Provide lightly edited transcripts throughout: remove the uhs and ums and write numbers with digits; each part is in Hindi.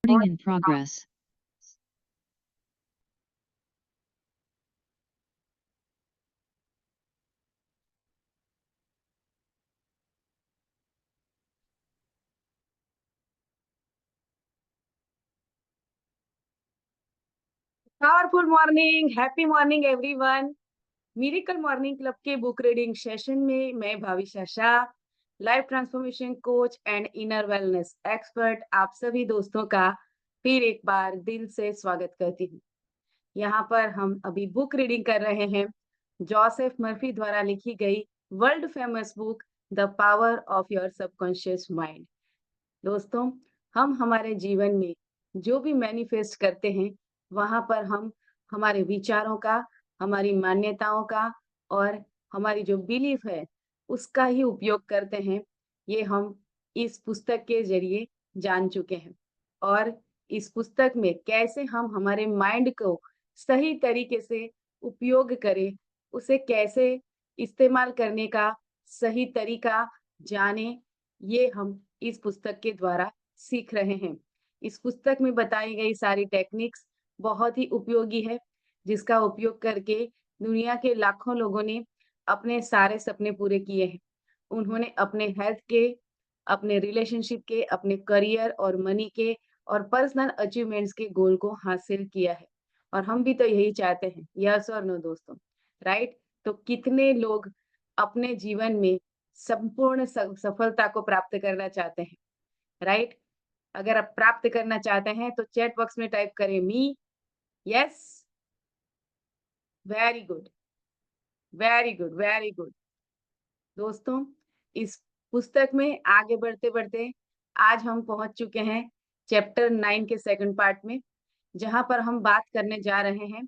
Recording in progress. Powerful morning, happy morning everyone. Miracle morning club के बुक रीडिंग सेशन में मैं Bhavisha Shah, life transformation coach and inner wellness expert, आप सभी दोस्तों का फिर एक बार दिल से स्वागत करती हूँ। यहाँ पर हम अभी बुक रीडिंग कर रहे हैं जोसेफ मर्फी द्वारा लिखी गई world famous book the power of your subconscious mind. दोस्तों, हम हमारे जीवन में जो भी मैनिफेस्ट करते हैं, वहां पर हम हमारे विचारों का, हमारी मान्यताओं का और हमारी जो बिलीफ है, उसका ही उपयोग करते हैं। ये हम इस पुस्तक के जरिए जान चुके हैं। और इस पुस्तक में कैसे हम हमारे माइंड को सही तरीके से उपयोग करें, उसे कैसे इस्तेमाल करने का सही तरीका जाने, ये हम इस पुस्तक के द्वारा सीख रहे हैं। इस पुस्तक में बताई गई सारी टेक्निक्स बहुत ही उपयोगी है, जिसका उपयोग करके दुनिया के लाखों लोगों ने अपने सारे सपने पूरे किए हैं। उन्होंने अपने हेल्थ के, अपने रिलेशनशिप के, अपने करियर और मनी के और पर्सनल अचीवमेंट्स के गोल को हासिल किया है। और हम भी तो यही चाहते हैं, यस और नो दोस्तों, राइट? तो कितने लोग अपने जीवन में संपूर्ण सफलता को प्राप्त करना चाहते हैं, राइट? अगर आप प्राप्त करना चाहते हैं तो चैट बॉक्स में टाइप करें मी। Yes, very good, very good, very good. दोस्तों, इस पुस्तक में आगे बढ़ते बढ़ते आज हम पहुंच चुके हैं चैप्टर 9 के सेकंड पार्ट में, जहां पर हम बात करने जा रहे हैं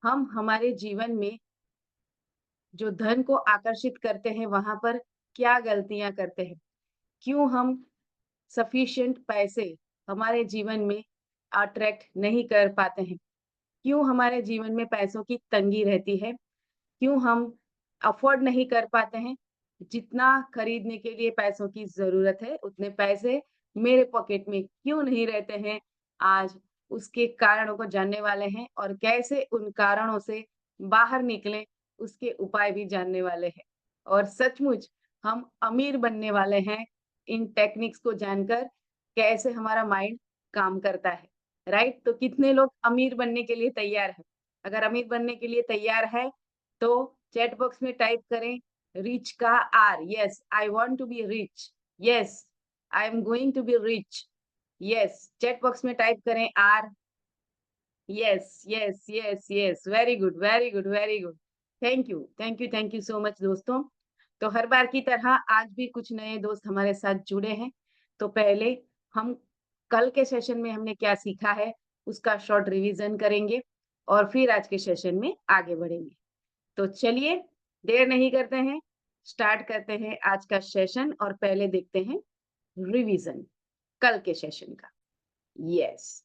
हम हमारे जीवन में जो धन को आकर्षित करते हैं, वहां पर क्या गलतियां करते हैं, क्यों हम सफिशिएंट पैसे हमारे जीवन में अट्रैक्ट नहीं कर पाते हैं, क्यों हमारे जीवन में पैसों की तंगी रहती है, क्यों हम अफोर्ड नहीं कर पाते हैं, जितना खरीदने के लिए पैसों की जरूरत है उतने पैसे मेरे पॉकेट में क्यों नहीं रहते हैं। आज उसके कारणों को जानने वाले हैं और कैसे उन कारणों से बाहर निकलें, उसके उपाय भी जानने वाले हैं। और सचमुच हम अमीर बनने वाले हैं इन टेक्निक्स को जानकर, कैसे हमारा माइंड काम करता है, राइट? तो कितने लोग अमीर बनने के लिए तैयार हैं? अगर अमीर बनने के लिए तैयार है तो चैट बॉक्स में टाइप करें रिच का R. Yes, I want to be rich. Yes, I am going to be rich. Yes, chat box में टाइप करें R. Yes, yes, yes, yes, very good, very good, very good. Thank you, thank you, thank you so much दोस्तों। तो हर बार की तरह आज भी कुछ नए दोस्त हमारे साथ जुड़े हैं। तो पहले हम कल के सेशन में हमने क्या सीखा है, उसका शॉर्ट रिवीजन करेंगे और फिर आज के सेशन में आगे बढ़ेंगे। तो चलिए, देर नहीं करते हैं, स्टार्ट करते हैं आज का सेशन और पहले देखते हैं रिवीजन कल के सेशन का। यस,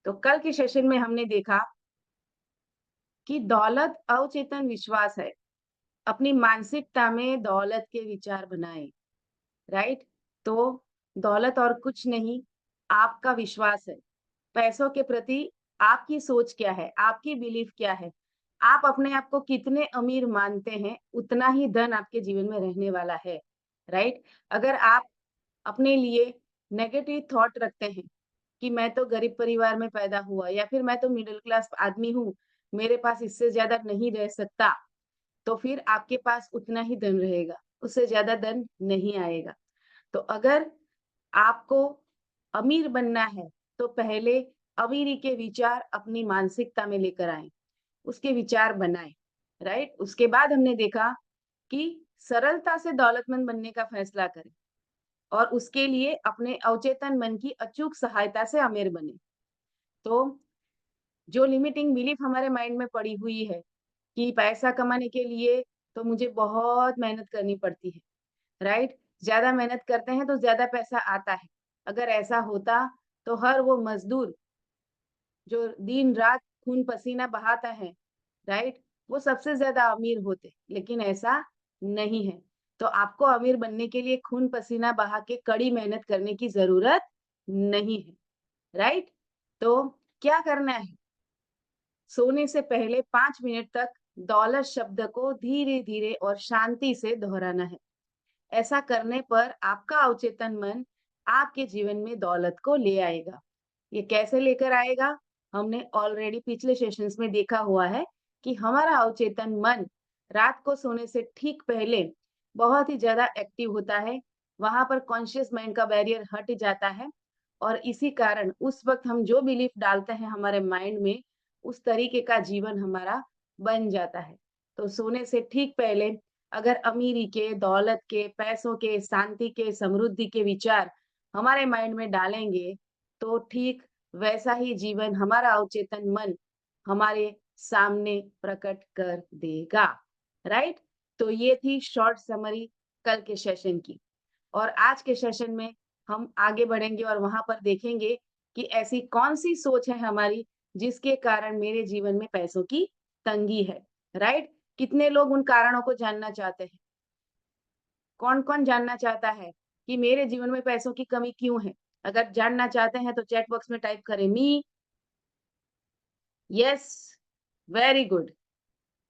तो कल के सेशन में हमने देखा कि दौलत अवचेतन विश्वास है। अपनी मानसिकता में दौलत के विचार बनाएं, राइट? तो दौलत और कुछ नहीं, आपका विश्वास है। पैसों के प्रति आपकी सोच क्या है, आपकी बिलीफ क्या है, आप अपने आप को कितने अमीर मानते हैं, उतना ही धन आपके जीवन में रहने वाला है, राइट? अगर आप अपने लिए नेगेटिव थॉट रखते हैं कि मैं तो गरीब परिवार में पैदा हुआ या फिर मैं तो मिडिल क्लास आदमी हूँ, मेरे पास इससे ज्यादा नहीं रह सकता, तो फिर आपके पास उतना ही धन रहेगा, उससे ज्यादा धन नहीं आएगा। तो अगर आपको अमीर बनना है तो पहले अमीरी के विचार अपनी मानसिकता में लेकर आए, उसके विचार बनाएं, राइट? उसके बाद हमने देखा कि सरलता से दौलतमंद बनने का फैसला करें और उसके लिए अपने अवचेतन मन की अचूक सहायता से अमीर बने। तो जो लिमिटिंग बिलीफ हमारे माइंड में पड़ी हुई है कि पैसा कमाने के लिए तो मुझे बहुत मेहनत करनी पड़ती है, राइट? ज्यादा मेहनत करते हैं तो ज्यादा पैसा आता है। अगर ऐसा होता तो हर वो मजदूर जो दिन रात खून पसीना बहाता है, राइट, वो सबसे ज्यादा अमीर होते, लेकिन ऐसा नहीं है। तो आपको अमीर बनने के लिए खून पसीना बहा के कड़ी मेहनत करने की जरूरत नहीं है, राइट? तो क्या करना है, सोने से पहले 5 मिनट तक दौलत शब्द को धीरे धीरे और शांति से दोहराना है। ऐसा करने पर आपका अवचेतन मन आपके जीवन में दौलत को ले आएगा। ये कैसे लेकर आएगा? हमने ऑलरेडी पिछले सेशंस में देखा हुआ है कि हमारा अवचेतन मन रात को सोने से ठीक पहले बहुत ही ज़्यादा एक्टिव होता है। वहाँ पर कॉन्शियस माइंड का बैरियर हट जाता है और इसी कारण उस वक़्त हम जो बिलीफ डालते हैं हमारे माइंड में, उस तरीके का जीवन हमारा बन जाता है। तो सोने से ठीक पहले अगर अमीरी के, दौलत के, पैसों के, शांति के, समृद्धि के विचार हमारे माइंड में डालेंगे, तो ठीक वैसा ही जीवन हमारा अवचेतन मन हमारे सामने प्रकट कर देगा, राइट? तो ये थी शॉर्ट समरी कल के सेशन की। और आज के सेशन में हम आगे बढ़ेंगे और वहां पर देखेंगे कि ऐसी कौन सी सोच है हमारी जिसके कारण मेरे जीवन में पैसों की तंगी है, राइट? कितने लोग उन कारणों को जानना चाहते हैं? कौन-कौन जानना चाहता है कि मेरे जीवन में पैसों की कमी क्यों है? अगर जानना चाहते हैं तो चैट बॉक्स में टाइप करें मी, yes, very good,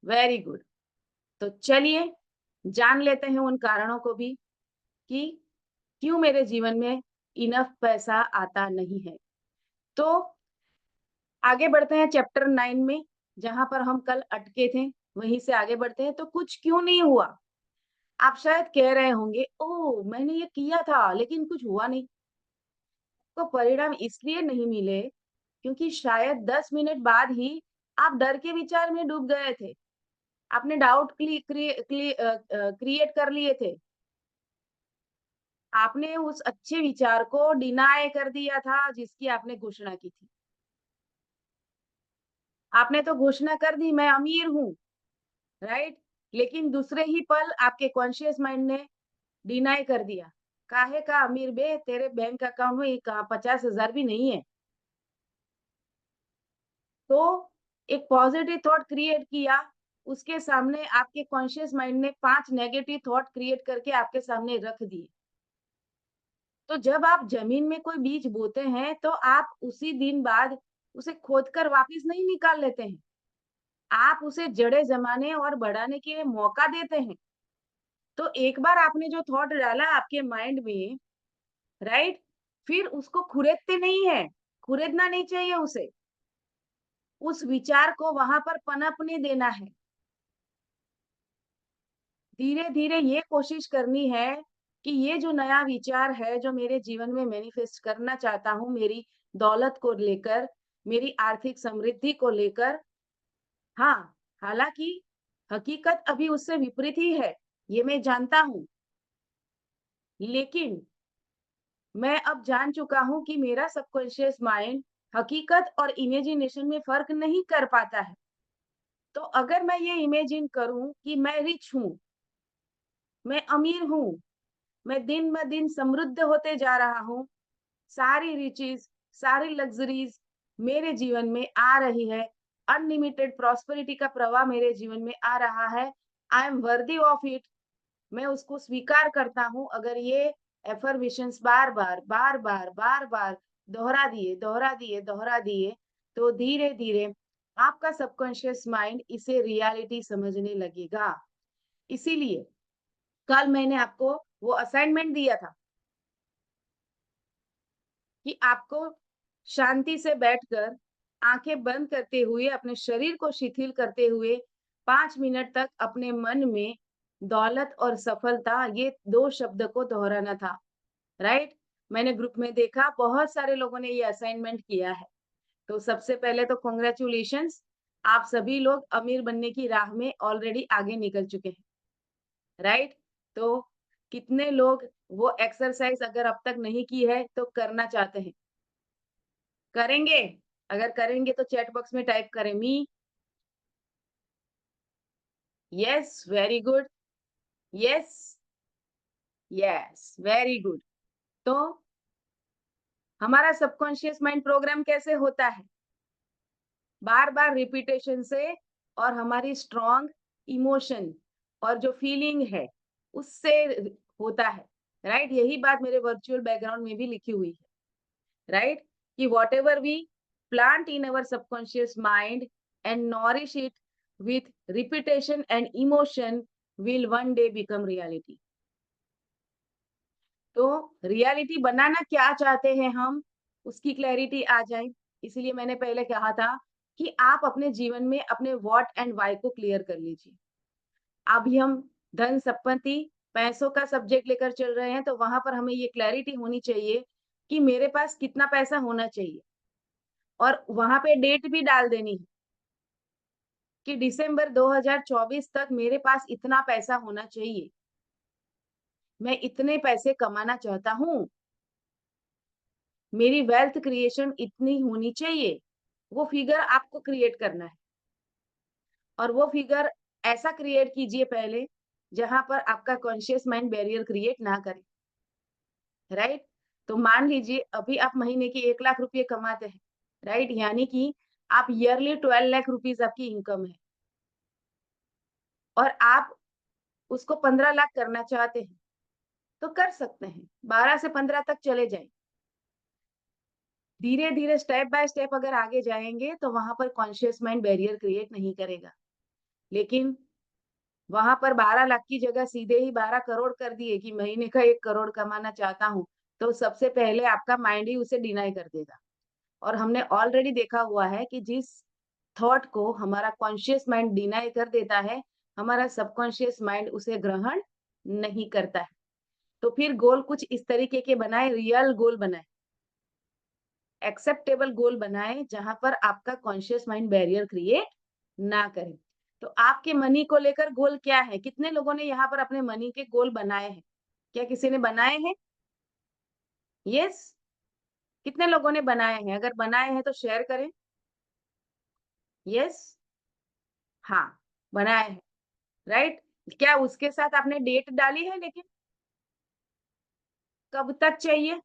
very good. तो चलिए जान लेते हैं उन कारणों को भी कि क्यों मेरे जीवन में इनफ पैसा आता नहीं है। तो आगे बढ़ते हैं चैप्टर 9 में, जहाँ पर हम कल अटके थे, वहीं से आगे बढ़ते हैं। तो कुछ क्यों नहीं हुआ? आप शायद कह रहे होंगे, ओह! मैंने ये किया था लेकिन कुछ हुआ नहीं। तो परिणाम इसलिए नहीं मिले क्योंकि शायद 10 मिनट बाद ही आप डर के विचार में डूब गए थे। आपने डाउट क्रिएट कर लिए थे। आपने उस अच्छे विचार को डिनाय कर दिया था जिसकी आपने घोषणा की थी। आपने तो घोषणा कर दी मैं अमीर हूँ, राइट? लेकिन दूसरे ही पल आपके कॉन्शियस माइंड ने डिनाय कर दिया। काहे का अमीर बे तेरे बैंक अकाउंट में कहाँ 50,000 भी नहीं है। तो एक पॉजिटिव थॉट क्रिएट किया, उसके सामने आपके कॉन्शियस माइंड ने 5 नेगेटिव थॉट क्रिएट करके आपके सामने रख दिए। तो जब आप ज़मीन में कोई बीज बोते हैं, तो आप उसी दिन बाद उसे खोदकर वापस नहीं निकाल लेते हैं। आप उसे जड़ें जमाने और बढ़ाने के लिए मौका देते हैं। तो एक बार आपने जो थॉट डाला आपके माइंड में, राइट? फिर उसको खुरेदते नहीं हैं, खुरेदना नहीं चाहिए उसे। उस विचार को वहाँ पर पनपने देना है। धीरे-धीरे ये कोशिश करनी है कि ये जो नया विचार है, जो मेरे जीवन में मैनिफेस्ट करना चाहता हूँ, मेरी दौलत को लेकर, मेरी आर्थिक समृद्धि को लेकर, हाँ, हालाँकि हकीकत अभी उससे विपरीत ही है, ये मैं जानता हूँ। लेकिन मैं अब जान चुका हूँ कि मेरा सबकॉन्शियस माइंड हकीकत और इमेजिनेशन में फ़र्क नहीं कर पाता है। तो अगर मैं ये इमेजिन करूँ कि मैं रिच हूँ, मैं अमीर हूँ, मैं दिन-ब-दिन समृद्ध होते जा रहा हूँ, सारी रिचेज़, सारी लग्ज़रीज़ मेरे जीवन में आ रही है, अनलिमिटेड प्रॉस्पेरिटी का प्रवाह मेरे जीवन में आ रहा है, I am worthy of it, मैं उसको स्वीकार करता हूँ। अगर ये अफ़र्मेशंस बार-बार, बार-बार, बार-बार दोहरा दिए, दोहरा दिए, दोहरा दिए, तो धीरे-धीरे आपका सबकॉन्शियस माइंड इसे रियलिटी समझने लगेगा। इसीलिए कल मैंने आपको वो असाइनमेंट दिया था कि आपको शांति से बैठकर आंखें बंद करते हुए अपने शरीर को शिथिल करते हुए 5 मिनट तक अपने मन में दौलत और सफलता ये दो शब्द को दोहराना था, राइट? मैंने ग्रुप में देखा बहुत सारे लोगों ने ये असाइनमेंट किया है। तो सबसे पहले तो कॉन्ग्रेचुलेशंस, आप सभी लोग अमीर बनने की राह में ऑलरेडी आगे निकल चुके हैं, राइट? तो कितने लोग वो एक्सरसाइज अगर अब तक नहीं की है तो करना चाहते हैं? करेंगे? अगर करेंगे तो चैट बॉक्स में टाइप करें मी, yes, very good, yes, yes, very good. तो हमारा सबकॉन्शियस माइंड प्रोग्राम कैसे होता है? बार-बार रिपीटेशन से और हमारी स्ट्रॉन्ग इमोशन और जो फीलिंग है, उससे होता है, राइट? यही बात मेरे वर्चुअल बैकग्राउंड में भी लिखी हुई है, राइट? कि whatever we plant in our subconscious mind and nourish it with repetition and emotion will one day become reality. तो रियलिटी बनाना क्या चाहते हैं हम, उसकी क्लैरिटी आ जाए। इसीलिए मैंने पहले कहा था कि आप अपने जीवन में अपने व्हाट एंड व्हाई को क्लियर कर लीजिए। अभी हम धन संपत्ति, पैसों का सब्जेक्ट लेकर चल रहे हैं, तो वहाँ पर हमें ये क्लैरिटी होनी चाहिए कि मेरे पास कितना पैसा होना चाहिए और वहाँ पे डेट भी डाल देनी है कि दिसंबर 2024 तक मेरे पास इतना पैसा होना चाहिए। मैं इतने पैसे कमाना चाहता हूँ, मेरी वेल्थ क्रिएशन इतनी होनी चाहिए। वो फिगर आपको क्रिएट करना है और वो फिगर ऐसा क्रिएट कीजिए पहले, जहाँ पर आपका कॉन्शियस माइंड बैरियर क्रिएट ना करे, राइट? तो मान लीजिए अभी आप महीने के 1 लाख रुपए कमाते हैं, राइट? यानी कि आप ईयरली 12 लाख रुपीज़ आपकी इनकम है और आप उसको 15 लाख करना चाहते हैं, तो कर सकते हैं। 12 से 15 तक चले जाएँ। धीरे-धीरे स्टेप बाय स्टेप अगर आगे जाएँगे, तो वहाँ पर कॉन्शियस माइंड बैरियर क्रिएट नहीं करेगा। लेकिन वहाँ पर 12 लाख की जगह सीधे ही 12 करोड़ कर दिए कि महीने का 1 करोड़ कमाना चाहता हूँ, तो सबसे पहले आपका माइंड ही उसे डिनाई कर देगा। और हमने ऑलरेडी देखा हुआ है कि जिस थॉट को हमारा कॉन्शियस माइंड डिनाई कर देता है, हमारा सबकॉन्शियस माइंड उसे ग्रहण नहीं करता है। तो फिर गोल कुछ इस तरीके के बनाएँ, रियल गोल बनाएँ, एक्सेप्टेबल गोल बनाएँ, जहाँ पर आपका कॉन्शियस माइंड बैरियर क्रिएट ना करे। तो आपके मनी को लेकर गोल क्या है? कितने लोगों ने यहाँ पर अपने मनी के गोल बनाए हैं? क्या किसी ने बनाए हैं? यस? कितने लोगों ने बनाए हैं? अगर बनाए हैं तो शेयर करें। यस? हाँ, बनाए हैं, राइट? क्या उसके साथ आपने डेट डाली है लेकिन? कब तक चाहिए?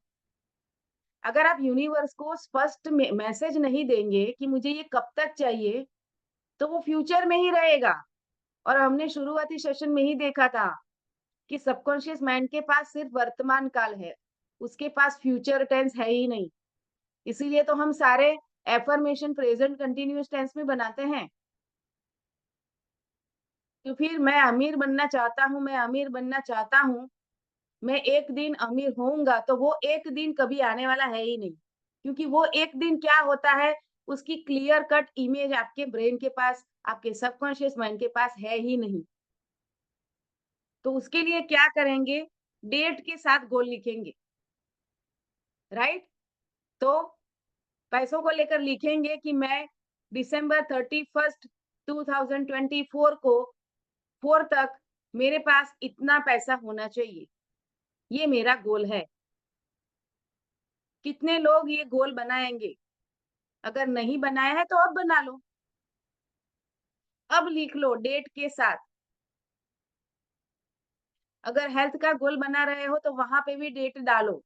अगर आप यूनिवर्स को स्पष्ट मैसेज नहीं देंगे कि मुझे ये कब तक चाहिए, तो वो फ्यूचर में ही रहेगा। और हमने शुरुआती सेशन में ही देखा था कि सबकॉन्शियस माइंड के पास सिर्फ वर्तमान काल है, उसके पास फ्यूचर टेंस है ही नहीं। इसीलिए तो हम सारे एफर्मेशन प्रेजेंट कंटीन्यूअस टेंस में बनाते हैं। तो फिर मैं अमीर बनना चाहता हूँ, मैं अमीर बनना चाहता हूँ, मैं एक दिन अमीर होऊँगा, तो वो एक दिन कभी आने वाला है ही नहीं। क्योंकि वो एक दिन क्या होता है, उसकी क्लियर कट इमेज आपके ब्रेन के पास, आपके सबकॉन्शियस माइंड के पास है ही नहीं। तो उसके लिए क्या करेंगे, डेट के साथ गोल लिखेंगे, राइट? तो पैसों को लेकर लिखेंगे कि मैं दिसंबर 31st 2024 को 4 तक मेरे पास इतना पैसा होना चाहिए। ये मेरा गोल है। कितने लोग ये गोल बनाएँगे? अगर नहीं बनाया है तो अब बना लो। अब लिख लो डेट के साथ। अगर हेल्थ का गोल बना रहे हो तो वहाँ पे भी डेट डालो,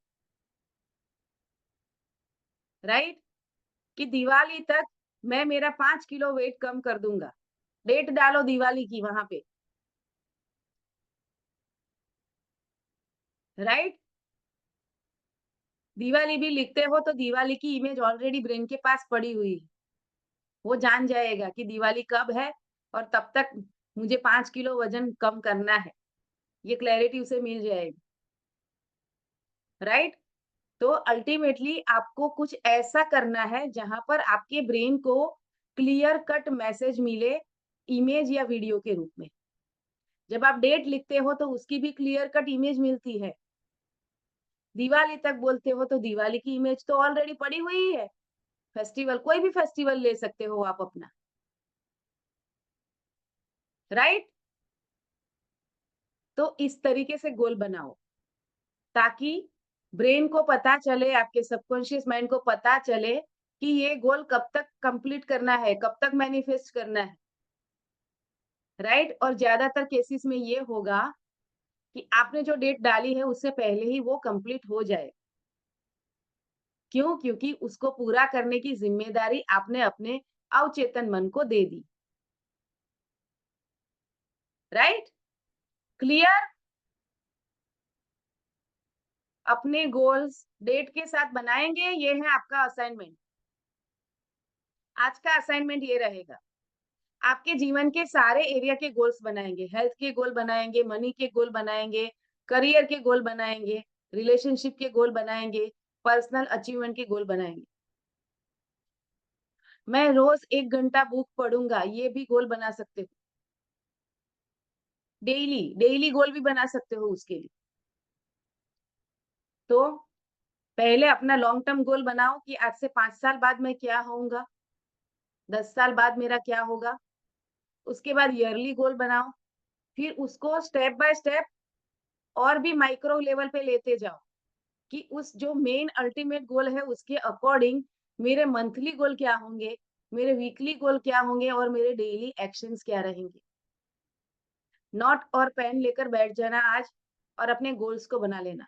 राइट? कि दिवाली तक मैं मेरा 5 किलो वेट कम कर दूँगा। डेट डालो दिवाली की वहाँ पे, राइट? दिवाली भी लिखते हो तो दिवाली की इमेज ऑलरेडी ब्रेन के पास पड़ी हुई है। वो जान जाएगा कि दिवाली कब है और तब तक मुझे 5 किलो वज़न कम करना है। ये क्लैरिटी उसे मिल जाएगी, राइट? तो अल्टीमेटली आपको कुछ ऐसा करना है जहाँ पर आपके ब्रेन को क्लियर कट मैसेज मिले इमेज या वीडियो के रूप में। जब आप डेट लिखते हो तो उसकी भी क्लियर कट इमेज मिलती है। दिवाली तक बोलते हो तो दिवाली की इमेज तो ऑलरेडी पड़ी हुई है। फेस्टिवल कोई भी फेस्टिवल ले सकते हो आप अपना, राइट? तो इस तरीके से गोल बनाओ ताकि ब्रेन को पता चले, आपके सबकॉन्शियस माइंड को पता चले कि ये गोल कब तक कंप्लीट करना है, कब तक मैनिफेस्ट करना है, राइट? और ज्यादातर केसेस में ये होगा कि आपने जो डेट डाली है उससे पहले ही वो कंप्लीट हो जाए। क्यों? क्योंकि उसको पूरा करने की ज़िम्मेदारी आपने अपने अवचेतन मन को दे दी, राइट? क्लियर? अपने गोल्स डेट के साथ बनाएँगे, ये है आपका असाइनमेंट। आज का असाइनमेंट ये रहेगा, आपके जीवन के सारे एरिया के गोल्स बनाएंगे, हेल्थ के गोल बनाएंगे, मनी के गोल बनाएंगे, करियर के गोल बनाएंगे, रिलेशनशिप के गोल बनाएंगे, पर्सनल अचीवमेंट के गोल बनाएंगे। मैं रोज 1 घंटा बुक पढ़ूंगा, ये भी गोल बना सकते हो। डेली डेली गोल भी बना सकते हो उसके लिए। तो पहले अपना लॉन्ग टर्म गोल बनाओ कि आज से 5 साल बाद मैं क्या होऊंगा, 10 साल बाद मेरा क्या होगा। उसके बाद ईयरली गोल बनाओ, फिर उसको स्टेप बाय स्टेप और भी माइक्रो लेवल पे लेते जाओ कि उस जो मेन अल्टीमेट गोल है उसके अकॉर्डिंग मेरे मंथली गोल क्या होंगे, मेरे वीकली गोल क्या होंगे और मेरे डेली एक्शंस क्या रहेंगे। नोट और पेन लेकर बैठ जाना आज और अपने गोल्स को बना लेना।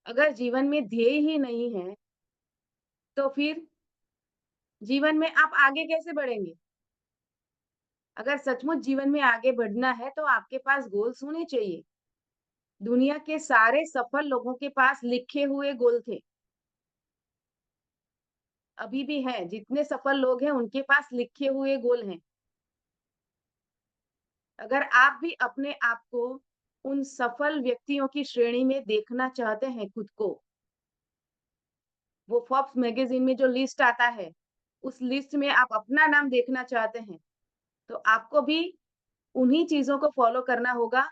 अगर जीवन में ध्येय ही नहीं है तो फिर जीवन में आप आगे कैसे बढ़ेंगे? अगर सचमुच जीवन में आगे बढ़ना है तो आपके पास गोल्स होने चाहिए। दुनिया के सारे सफल लोगों के पास लिखे हुए गोल थे, अभी भी हैं। जितने सफल लोग हैं उनके पास लिखे हुए गोल हैं। अगर आप भी अपने आप को उन सफल व्यक्तियों की श्रेणी में देखना चाहते हैं खुद को, वो फोर्ब्स मैगज़ीन में जो लिस्ट आता है, उस लिस्ट में आप अपना नाम देखना चाहते हैं, तो आपको भी उन्हीं चीज़ों को फ़ॉलो करना होगा,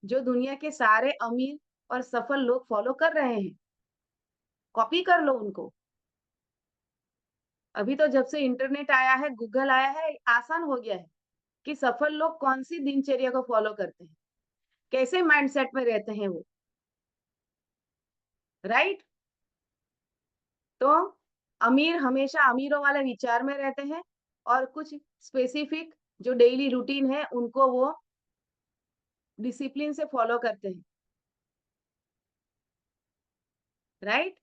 जो दुनिया के सारे अमीर और सफल लोग फ़ॉलो कर रहे हैं। कॉपी कर लो उनको। अभी तो जब से इंटरनेट आया है, गूगल आया है, आसान हो गया है कि सफल लोग कौन-सी दिनचर्या को फ़ॉलो करते हैं, कैसे माइंडसेट में रहते हैं वो, राइट? तो अमीर हमेशा अमीरों वाले विचार में रहते हैं और कुछ स्पेसिफिक जो डेली रूटीन है उनको वो डिसिप्लिन से फॉलो करते हैं, राइट?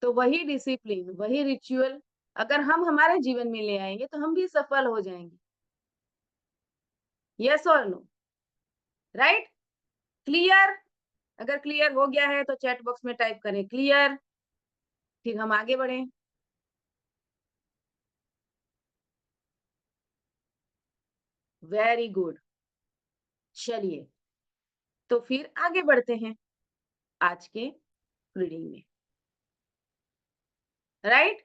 तो वही डिसिप्लिन, वही रिचुअल अगर हम हमारे जीवन में ले आएँगे तो हम भी सफल हो जाएँगे। येस और नो? राइट? क्लियर? अगर क्लियर हो गया है तो चैट बॉक्स में टाइप करें क्लियर, फिर हम आगे बढ़ें। Very good. चलिए, तो फिर आगे बढ़ते हैं आज के रीडिंग में, राइट?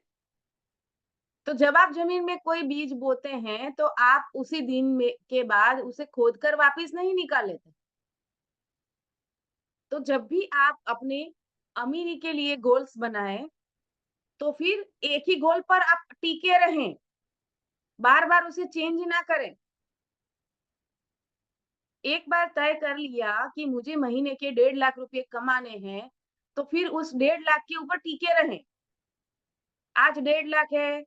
तो जब आप ज़मीन में कोई बीज बोते हैं, तो आप उसी दिन में के बाद उसे खोदकर वापिस नहीं निकाल लेते। तो जब भी आप अपने अमीरी के लिए गोल्स बनाएँ, तो फिर एक ही गोल पर आप टिके रहें, बार-बार उसे चेंज ना करें। एक बार तय कर लिया कि मुझे महीने के 1.5 लाख रुपए कमाने हैं, तो फिर उस 1.5 लाख के ऊपर टिके रहें। आज 1.5 लाख है,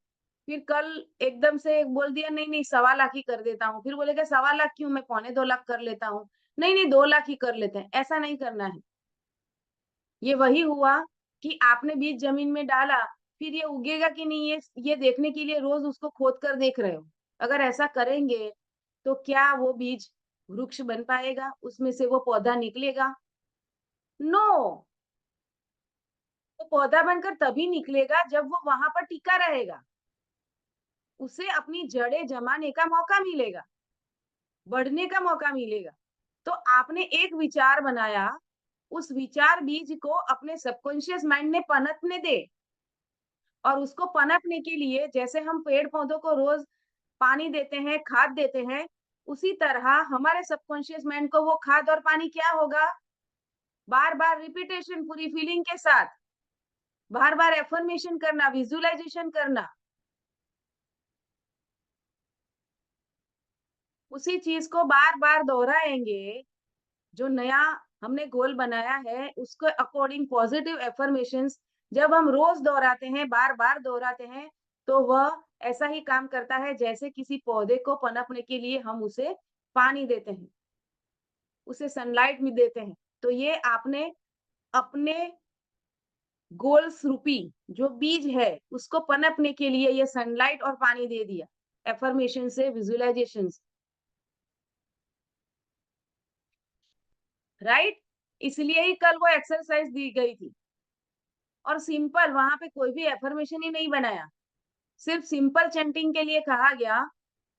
फिर कल एकदम से बोल दिया नहीं-नहीं 1.25 लाख ही कर देता हूँ, फिर बोलेगा 1.25 लाख क्यों मैं 2.25 लाख कर लेता हूँ, नहीं-नहीं 2 लाख ही कर लेते हैं, ऐसा नहीं करना है। ये वही हुआ कि आपने बीज ज़मीन में डाला, फिर ये उगेगा कि नहीं ये देखने के लिए रोज़ उसको खोद कर देख रहे हो। अगर ऐसा करेंगे, तो क्या वो बीज वृक्ष बन पाएगा? उसमें से वो पौधा निकलेगा? नो! वो पौधा बनकर तभी निकलेगा जब वो वहाँ पर टिका रहेगा। उसे अपनी जड़ें जमाने का मौका मिलेगा, बढ़ने का मौका मिलेगा। तो आपने एक विचार बनाया, उस विचार बीज को अपने सबकॉन्शियस माइंड में पनपने दें और उसको पनपने के लिए जैसे हम पेड़-पौधों को रोज़ पानी देते हैं, खाद देते हैं, उसी तरह हमारे सबकॉन्शियस माइंड को वो खाद और पानी क्या होगा? बार-बार रिपिटेशन पूरी फीलिंग के साथ, बार-बार अफ़र्मेशन करना, विज़ुअलाइज़ेशन करना। उसी चीज़ को बार-बार दोहराएँगे, जो नया हमने गोल बनाया है, उसके अकॉर्डिंग पॉज़िटिव अफ़र्मेशंस जब हम रोज़ दोहराते हैं, बार-बार दोहराते हैं, तो वह ऐसा ही काम करता है जैसे किसी पौधे को पनपने के लिए हम उसे पानी देते हैं, उसे सनलाइट भी देते हैं। तो ये आपने अपने गोल्स रूपी जो बीज है, उसको पनपने के लिए ये सनलाइट और पानी दे दिया, अफ़र्मेशन से, विज़ुअलाइज़ेशन से, राइट? इसलिए ही कल वो एक्सरसाइज़ दी गई थी। और सिंपल, वहां पे कोई भी एफर्मेशन ही नहीं बनाया, सिर्फ सिंपल चैंटिंग के लिए कहा गया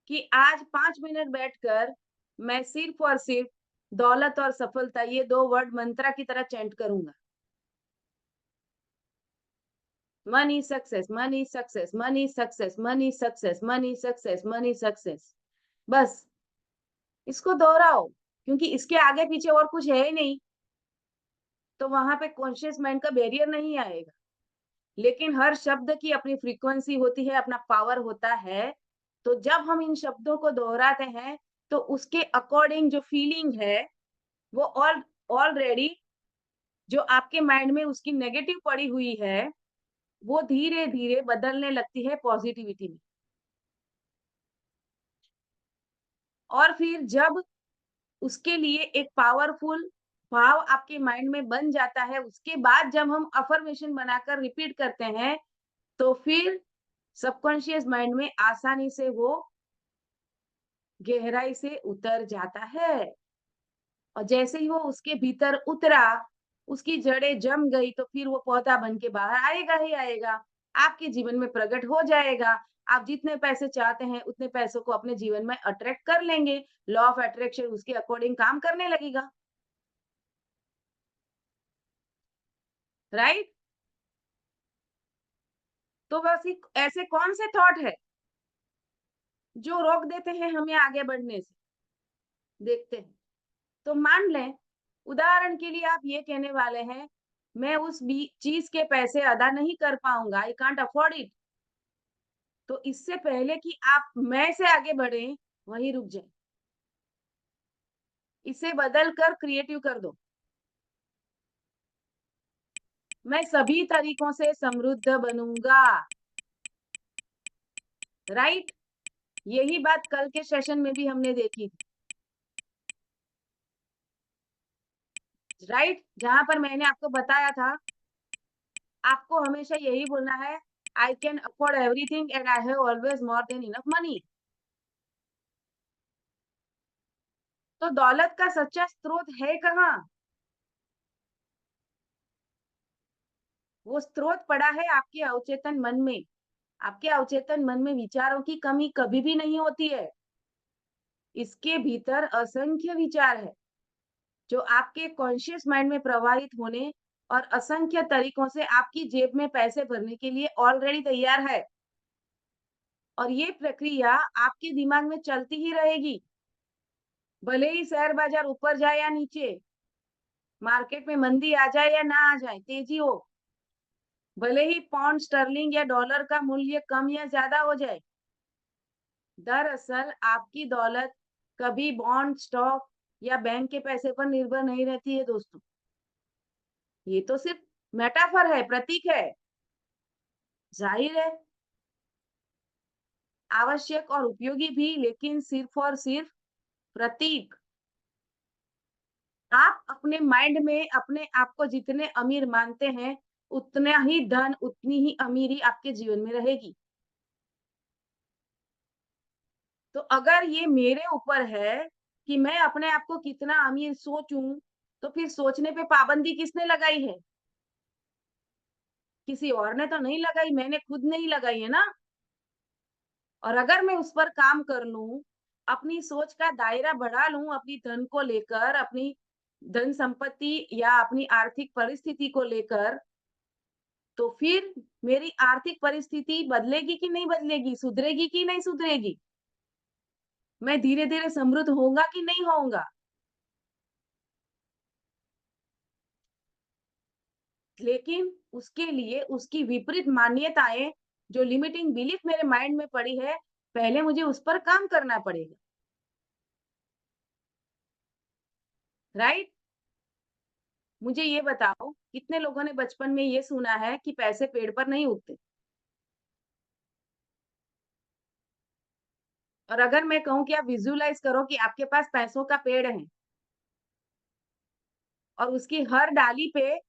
कि आज 5 मिनट बैठकर मैं सिर्फ और सिर्फ दौलत और सफलता, ये 2 वर्ड मंत्रा की तरह चैंट करूंगा। Money success, money success, money success, money success, money success, money success. बस इसको दोहराओ, क्योंकि इसके आगे पीछे और कुछ है ही नहीं, तो वहां पे कॉन्शियस माइंड का बैरियर नहीं आएगा। लेकिन हर शब्द की अपनी फ्रीक्वेंसी होती है, अपना पावर होता है। तो जब हम इन शब्दों को दोहराते हैं, तो उसके अकॉर्डिंग जो फीलिंग है, वो ऑलरेडी जो आपके माइंड में उसकी नेगेटिव पड़ी हुई है, वो धीरे धीरे बदलने लगती है पॉजिटिविटी में। और फिर जब उसके लिए एक पावरफुल भाव आपके माइंड में बन जाता है, उसके बाद जब हम अफर्मेशन बनाकर रिपीट करते हैं, तो फिर सबकॉन्शियस माइंड में आसानी से वो गहराई से उतर जाता है। और जैसे ही वो उसके भीतर उतरा, उसकी जड़ें जम गई, तो फिर वो पौधा बन के बाहर आएगा ही आएगा, आपके जीवन में प्रकट हो जाएगा। आप जितने पैसे चाहते हैं, उतने पैसों को अपने जीवन में अट्रैक्ट कर लेंगे। लॉ ऑफ अट्रैक्शन उसके अकॉर्डिंग काम करने लगेगा, राइट? तो बस ऐसे कौन से थॉट है जो रोक देते हैं हमें आगे बढ़ने से? देखते हैं। तो मान लें, उदाहरण के लिए आप ये कहने वाले हैं, मैं उस चीज के पैसे अदा नहीं कर पाऊंगा, आई कांट अफोर्ड इट। तो इससे पहले कि आप मैं से आगे बढ़े, वहीं रुक जाए। इसे बदल कर क्रिएटिव कर दो। मैं सभी तरीकों से समृद्ध बनूंगा, राइट? यही बात कल के सेशन में भी हमने देखी थी, राइट? जहां पर मैंने आपको बताया था, आपको हमेशा यही बोलना है, I can afford everything and I have always more than enough money. तो दौलत का सच्चा स्रोत है कहाँ? वो स्रोत पड़ा है आपके अवचेतन मन में। आपके अवचेतन मन में विचारों की कमी कभी भी नहीं होती है। इसके भीतर असंख्य विचार है, जो आपके कॉन्शियस माइंड में प्रवाहित होने और असंख्य तरीकों से आपकी जेब में पैसे भरने के लिए ऑलरेडी तैयार है। और ये प्रक्रिया आपके दिमाग में चलती ही रहेगी, भले ही शेयर बाजार ऊपर जाए या नीचे, मार्केट में मंदी आ जाए या ना आ जाए, तेजी हो, भले ही पाउंड स्टर्लिंग या डॉलर का मूल्य कम या ज्यादा हो जाए। दरअसल आपकी दौलत कभी बॉन्ड, स्टॉक या बैंक के पैसे पर निर्भर नहीं रहती है दोस्तों। ये तो सिर्फ मेटाफर है, प्रतीक है। जाहिर है आवश्यक और उपयोगी भी, लेकिन सिर्फ और सिर्फ प्रतीक। आप अपने माइंड में अपने आप को जितने अमीर मानते हैं, उतना ही धन, उतनी ही अमीरी आपके जीवन में रहेगी। तो अगर ये मेरे ऊपर है कि मैं अपने आप को कितना अमीर सोचूं, तो फिर सोचने पे पाबंदी किसने लगाई है? किसी और ने तो नहीं लगाई, मैंने खुद ने ही लगाई है ना। और अगर मैं उस पर काम कर लूं, अपनी सोच का दायरा बढ़ा लूं, अपनी धन को लेकर, अपनी धन संपत्ति या अपनी आर्थिक परिस्थिति को लेकर, तो फिर मेरी आर्थिक परिस्थिति बदलेगी कि नहीं बदलेगी, सुधरेगी कि नहीं सुधरेगी, मैं धीरे धीरे समृद्ध होऊंगा कि नहीं होऊंगा। लेकिन उसके लिए उसकी विपरीत मान्यताएं, जो लिमिटिंग बिलीफ मेरे माइंड में पड़ी है, पहले मुझे उस पर काम करना पड़ेगा, राइट? मुझे ये बताओ, कितने लोगों ने बचपन में ये सुना है कि पैसे पेड़ पर नहीं उगते? और अगर मैं कहूँ कि आप विजुअलाइज करो कि आपके पास पैसों का पेड़ है और उसकी हर डाली पे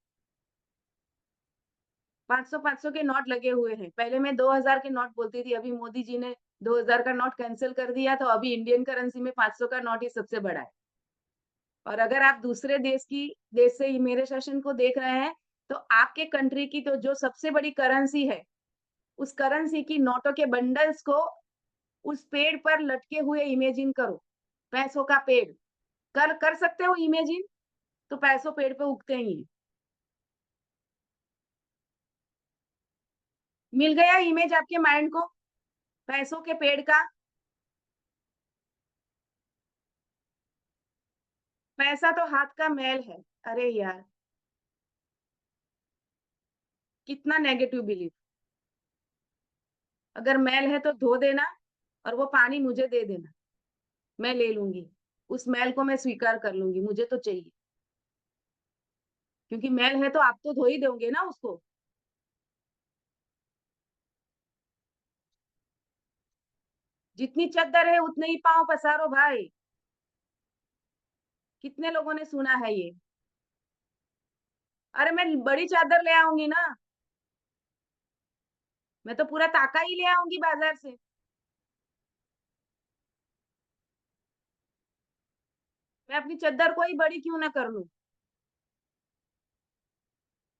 500-500 के नोट लगे हुए हैं। पहले मैं 2000 के नोट बोलती थी, अभी मोदी जी ने 2000 का नोट कैंसिल कर दिया, तो अभी इंडियन करेंसी में 500 का नोट ही सबसे बड़ा है। और अगर आप दूसरे देश से ही मेरे सेशन को देख रहे हैं, तो आपके कंट्री की तो जो सबसे बड़ी करेंसी है, उस करेंसी की नोटों के बंडल्स को उस पेड़ पर लटके हुए इमेजिन करो, पैसों का पेड़। कर कर सकते हो इमेजिन? तो पैसों पेड़ पे उगते ही हैं। मिल गया इमेज आपके माइंड को पैसों के पेड़ का? पैसा तो हाथ का मैल है। अरे यार! कितना नेगेटिव बिलीफ। अगर मैल है तो धो देना और वो पानी मुझे दे देना, मैं ले लूँगी। उस मैल को मैं स्वीकार कर लूँगी, मुझे तो चाहिए। क्योंकि मैल है तो आप तो धो ही दोगे ना उसको। जितनी चद्दर है उतने ही पाँव पसारो भाई। कितने लोगों ने सुना है ये? अरे मैं बड़ी चादर ले आऊँगी ना, मैं तो पूरा ताका ही ले आऊँगी बाज़ार से। मैं अपनी चद्दर को ही बड़ी क्यों ना कर लूँ?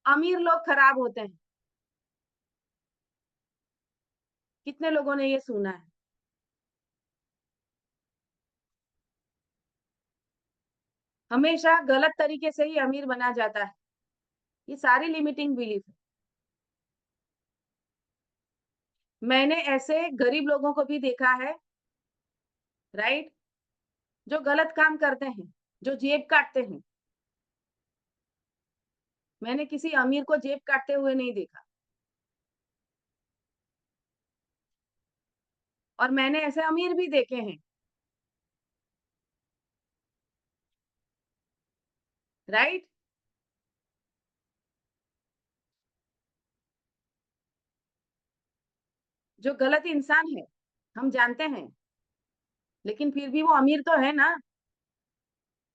अमीर लोग खराब होते हैं। कितने लोगों ने ये सुना है? हमेशा गलत तरीके से ही अमीर बना जाता है। ये सारी लिमिटिंग बिलीफ है। मैंने ऐसे गरीब लोगों को भी देखा है, राइट? जो गलत काम करते हैं, जो जेब काटते हैं। मैंने किसी अमीर को जेब काटते हुए नहीं देखा। और मैंने ऐसे अमीर भी देखे हैं, राइट? जो गलत इंसान है, हम जानते हैं, लेकिन फिर भी वो अमीर तो है ना।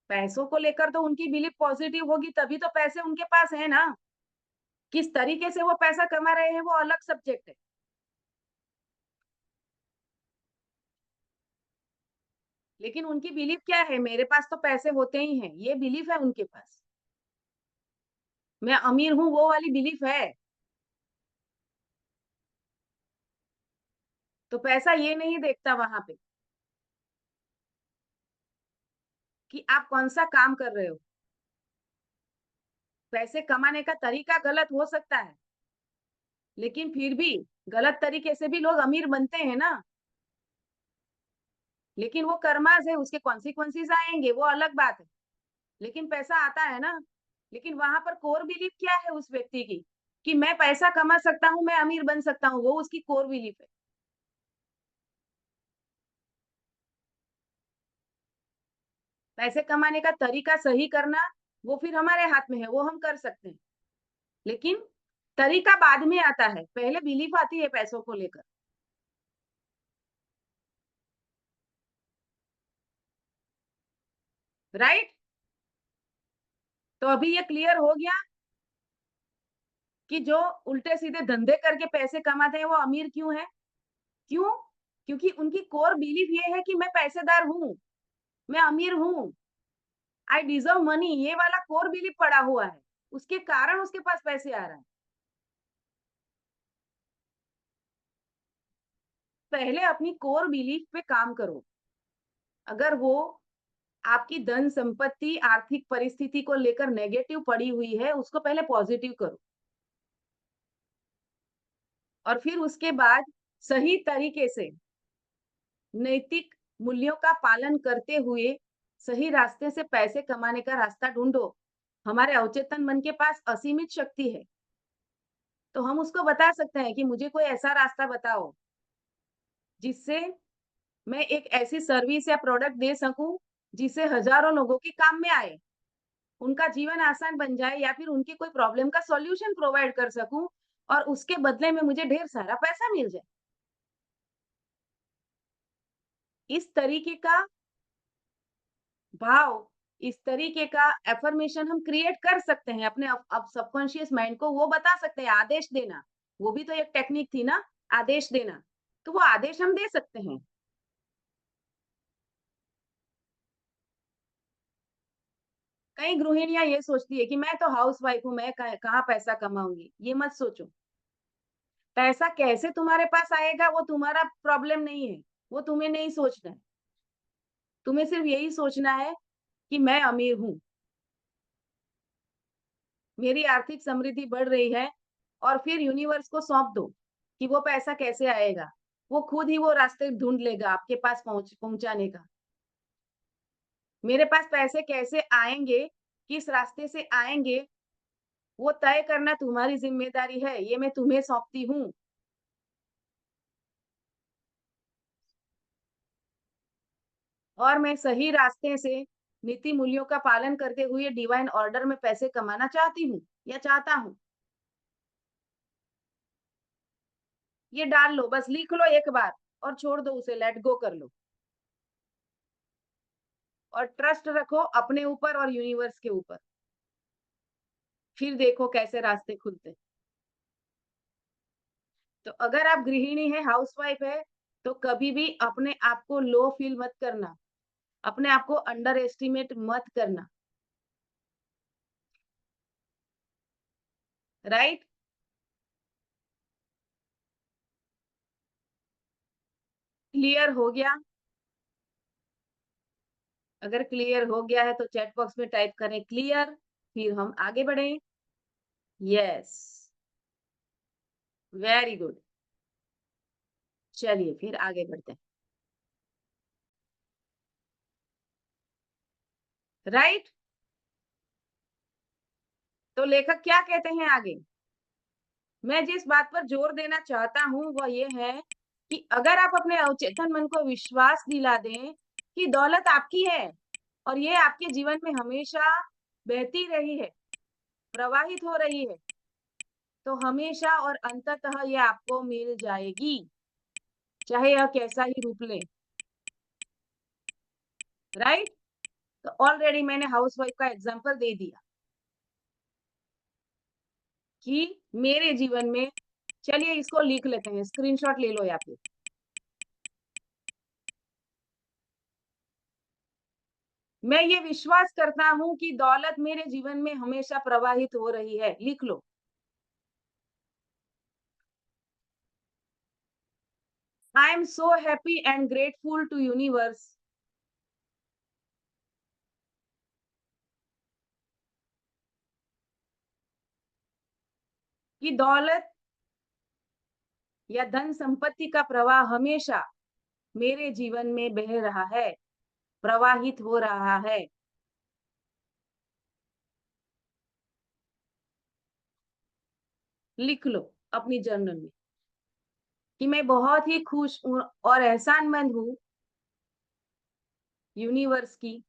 पैसों को लेकर तो उनकी बिलीफ पॉजिटिव होगी तभी तो पैसे उनके पास है ना। किस तरीके से वो पैसा कमा रहे हैं वो अलग सब्जेक्ट है। लेकिन उनकी बिलीफ क्या है? मेरे पास तो पैसे होते ही हैं, ये बिलीफ है उनके पास। मैं अमीर हूँ वो वाली बिलीफ है। तो पैसा ये नहीं देखता वहां पे कि आप कौन सा काम कर रहे हो। पैसे कमाने का तरीका गलत हो सकता है, लेकिन फिर भी गलत तरीके से भी लोग अमीर बनते हैं ना। लेकिन वो कर्माज है, उसके कॉन्सिक्वेंसेस आएंगे, वो अलग बात है। लेकिन पैसा आता है ना। लेकिन वहां पर कोर बिलीफ क्या है उस व्यक्ति की? कि मैं पैसा कमा सकता हूँ, मैं अमीर बन सकता हूँ, वो उसकी कोर बिलीफ है। पैसे कमाने का तरीका सही करना, वो फिर हमारे हाथ में है, वो हम कर सकते हैं। लेकिन तरीका बाद में आता है, पहले बिलीफ आती है पैसों को लेकर। राइट? तो अभी ये क्लियर हो गया कि जो उल्टे सीधे धंधे करके पैसे कमाते हैं वो अमीर क्यों है? क्यों? क्योंकि उनकी कोर बिलीफ ये है कि मैं पैसेदार हूँ, मैं अमीर हूँ, आई डिजर्व मनी, ये वाला कोर बिलीफ पड़ा हुआ है। उसके कारण उसके पास पैसे आ रहा है। पहले अपनी कोर बिलीफ पे काम करो। अगर वो आपकी धन संपत्ति, आर्थिक परिस्थिति को लेकर नेगेटिव पड़ी हुई है, उसको पहले पॉजिटिव करो। और फिर उसके बाद सही तरीके से नैतिक मूल्यों का पालन करते हुए सही रास्ते से पैसे कमाने का रास्ता ढूंढो। हमारे अवचेतन मन के पास असीमित शक्ति है, तो हम उसको बता सकते हैं कि मुझे कोई ऐसा रास्ता बताओ जिससे मैं एक ऐसी सर्विस या प्रोडक्ट दे सकूं जिससे हजारों लोगों के काम में आए, उनका जीवन आसान बन जाए या फिर उनकी कोई प्रॉब्लम का सॉल्यूशन प्रोवाइड कर सकूं और उसके बदले में मुझे ढेर सारा पैसा मिल जाए। इस तरीके का भाव, इस तरीके का अफ़र्मेशन हम क्रिएट कर सकते हैं अपने अब सबकॉन्शियस माइंड को, वो बता सकते हैं, आदेश देना। वो भी तो एक टेक्निक थी ना, आदेश देना। तो वो आदेश हम दे सकते हैं। कई गृहिणियां ये सोचती है कि मैं तो हाउस वाइफ हूँ, मैं कहाँ पैसा कमाऊंगी। ये मत सोचो। पैसा कैसे तुम्हारे पास आएगा वो तुम्हारा प्रॉब्लम नहीं है। वो तुम्हें नहीं सोचना है। तुम्हें सिर्फ यही सोचना है कि मैं अमीर हूँ, मेरी आर्थिक समृद्धि बढ़ रही है, और फिर यूनिवर्स को सौंप दो कि वो पैसा कैसे आएगा। वो खुद ही वो रास्ते ढूंढ लेगा आपके पास पहुंचाने का। मेरे पास पैसे कैसे आएंगे, किस रास्ते से आएंगे, वो तय करना तुम्हारी जिम्मेदारी है। ये मैं तुम्हें सौंपती हूँ। और मैं सही रास्ते से नीति मूल्यों का पालन करते हुए डिवाइन ऑर्डर में पैसे कमाना चाहती हूँ या चाहता हूँ। ये डाल लो, बस लिख लो एक बार और छोड़ दो उसे, लेट गो कर लो। और ट्रस्ट रखो अपने ऊपर और यूनिवर्स के ऊपर। फिर देखो कैसे रास्ते खुलते। तो अगर आप गृहिणी है, हाउसवाइफ है, तो कभी भी अपने आप को लो फील मत करना, अपने आप को अंडर एस्टिमेट मत करना। राइट? क्लियर हो गया? अगर क्लियर हो गया है तो चैट बॉक्स में टाइप करें क्लियर, फिर हम आगे बढ़ें। Yes, very good. चलिए फिर आगे बढ़ते हैं। राइट? तो लेखक क्या कहते हैं आगे? मैं जिस बात पर जोर देना चाहता हूँ वह ये है कि अगर आप अपने अवचेतन मन को विश्वास दिला दें कि दौलत आपकी है और ये आपके जीवन में हमेशा बहती रही है, प्रवाहित हो रही है, तो हमेशा और अंततः ये आपको मिल जाएगी, चाहे यह कैसा ही रूप ले। राइट? तो ऑलरेडी मैंने हाउसवाइफ का एग्जांपल दे दिया कि मेरे जीवन में, चलिए इसको लिख लेते हैं, स्क्रीनशॉट ले लो या फिर। मैं ये विश्वास करता हूँ कि दौलत मेरे जीवन में हमेशा प्रवाहित हो रही है। लिख लो। I am so happy and grateful to universe कि दौलत या धन संपत्ति का प्रवाह हमेशा मेरे जीवन में बह रहा है, प्रवाहित हो रहा है। लिख लो अपनी जर्नल में कि मैं बहुत ही खुश हूँ और एहसानमंद हूँ यूनिवर्स की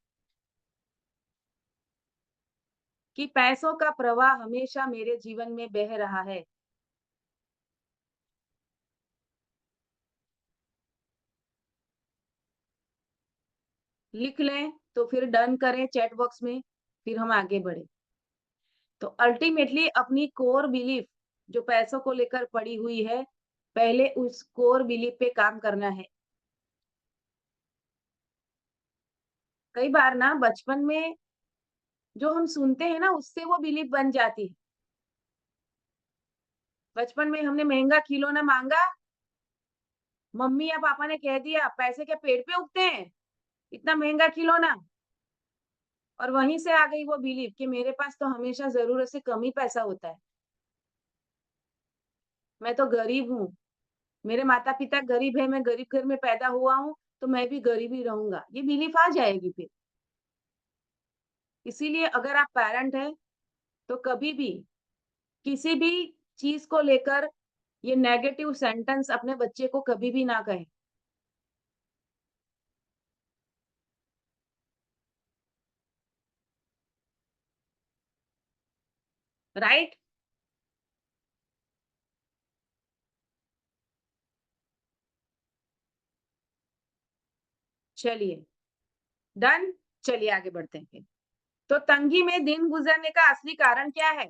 कि पैसों का प्रवाह हमेशा मेरे जीवन में बह रहा है। लिख लें तो फिर डन करें चैट बॉक्स में, फिर हम आगे बढ़े। तो अल्टीमेटली अपनी कोर बिलीफ जो पैसों को लेकर पड़ी हुई है, पहले उस कोर बिलीफ पे काम करना है। कई बार ना बचपन में जो हम सुनते हैं ना उससे वो बिलीफ बन जाती है। बचपन में हमने महंगा खिलौना मांगा, मम्मी या पापा ने कह दिया पैसे क्या पेड़ पे उगते हैं, इतना महंगा खिलौना। और वहीं से आ गई वो बिलीफ कि मेरे पास तो हमेशा जरूरत से कम ही पैसा होता है, मैं तो गरीब हूँ, मेरे माता पिता गरीब है, मैं गरीब घर में पैदा हुआ हूँ, तो मैं भी गरीब ही रहूंगा। ये बिलीफ आ जाएगी फिर। इसीलिए अगर आप पेरेंट हैं तो कभी भी किसी भी चीज को लेकर ये नेगेटिव सेंटेंस अपने बच्चे को कभी भी ना कहें। राइट? चलिए डन। चलिए आगे बढ़ते हैं फिर। तो तंगी में दिन गुजरने का असली कारण क्या है?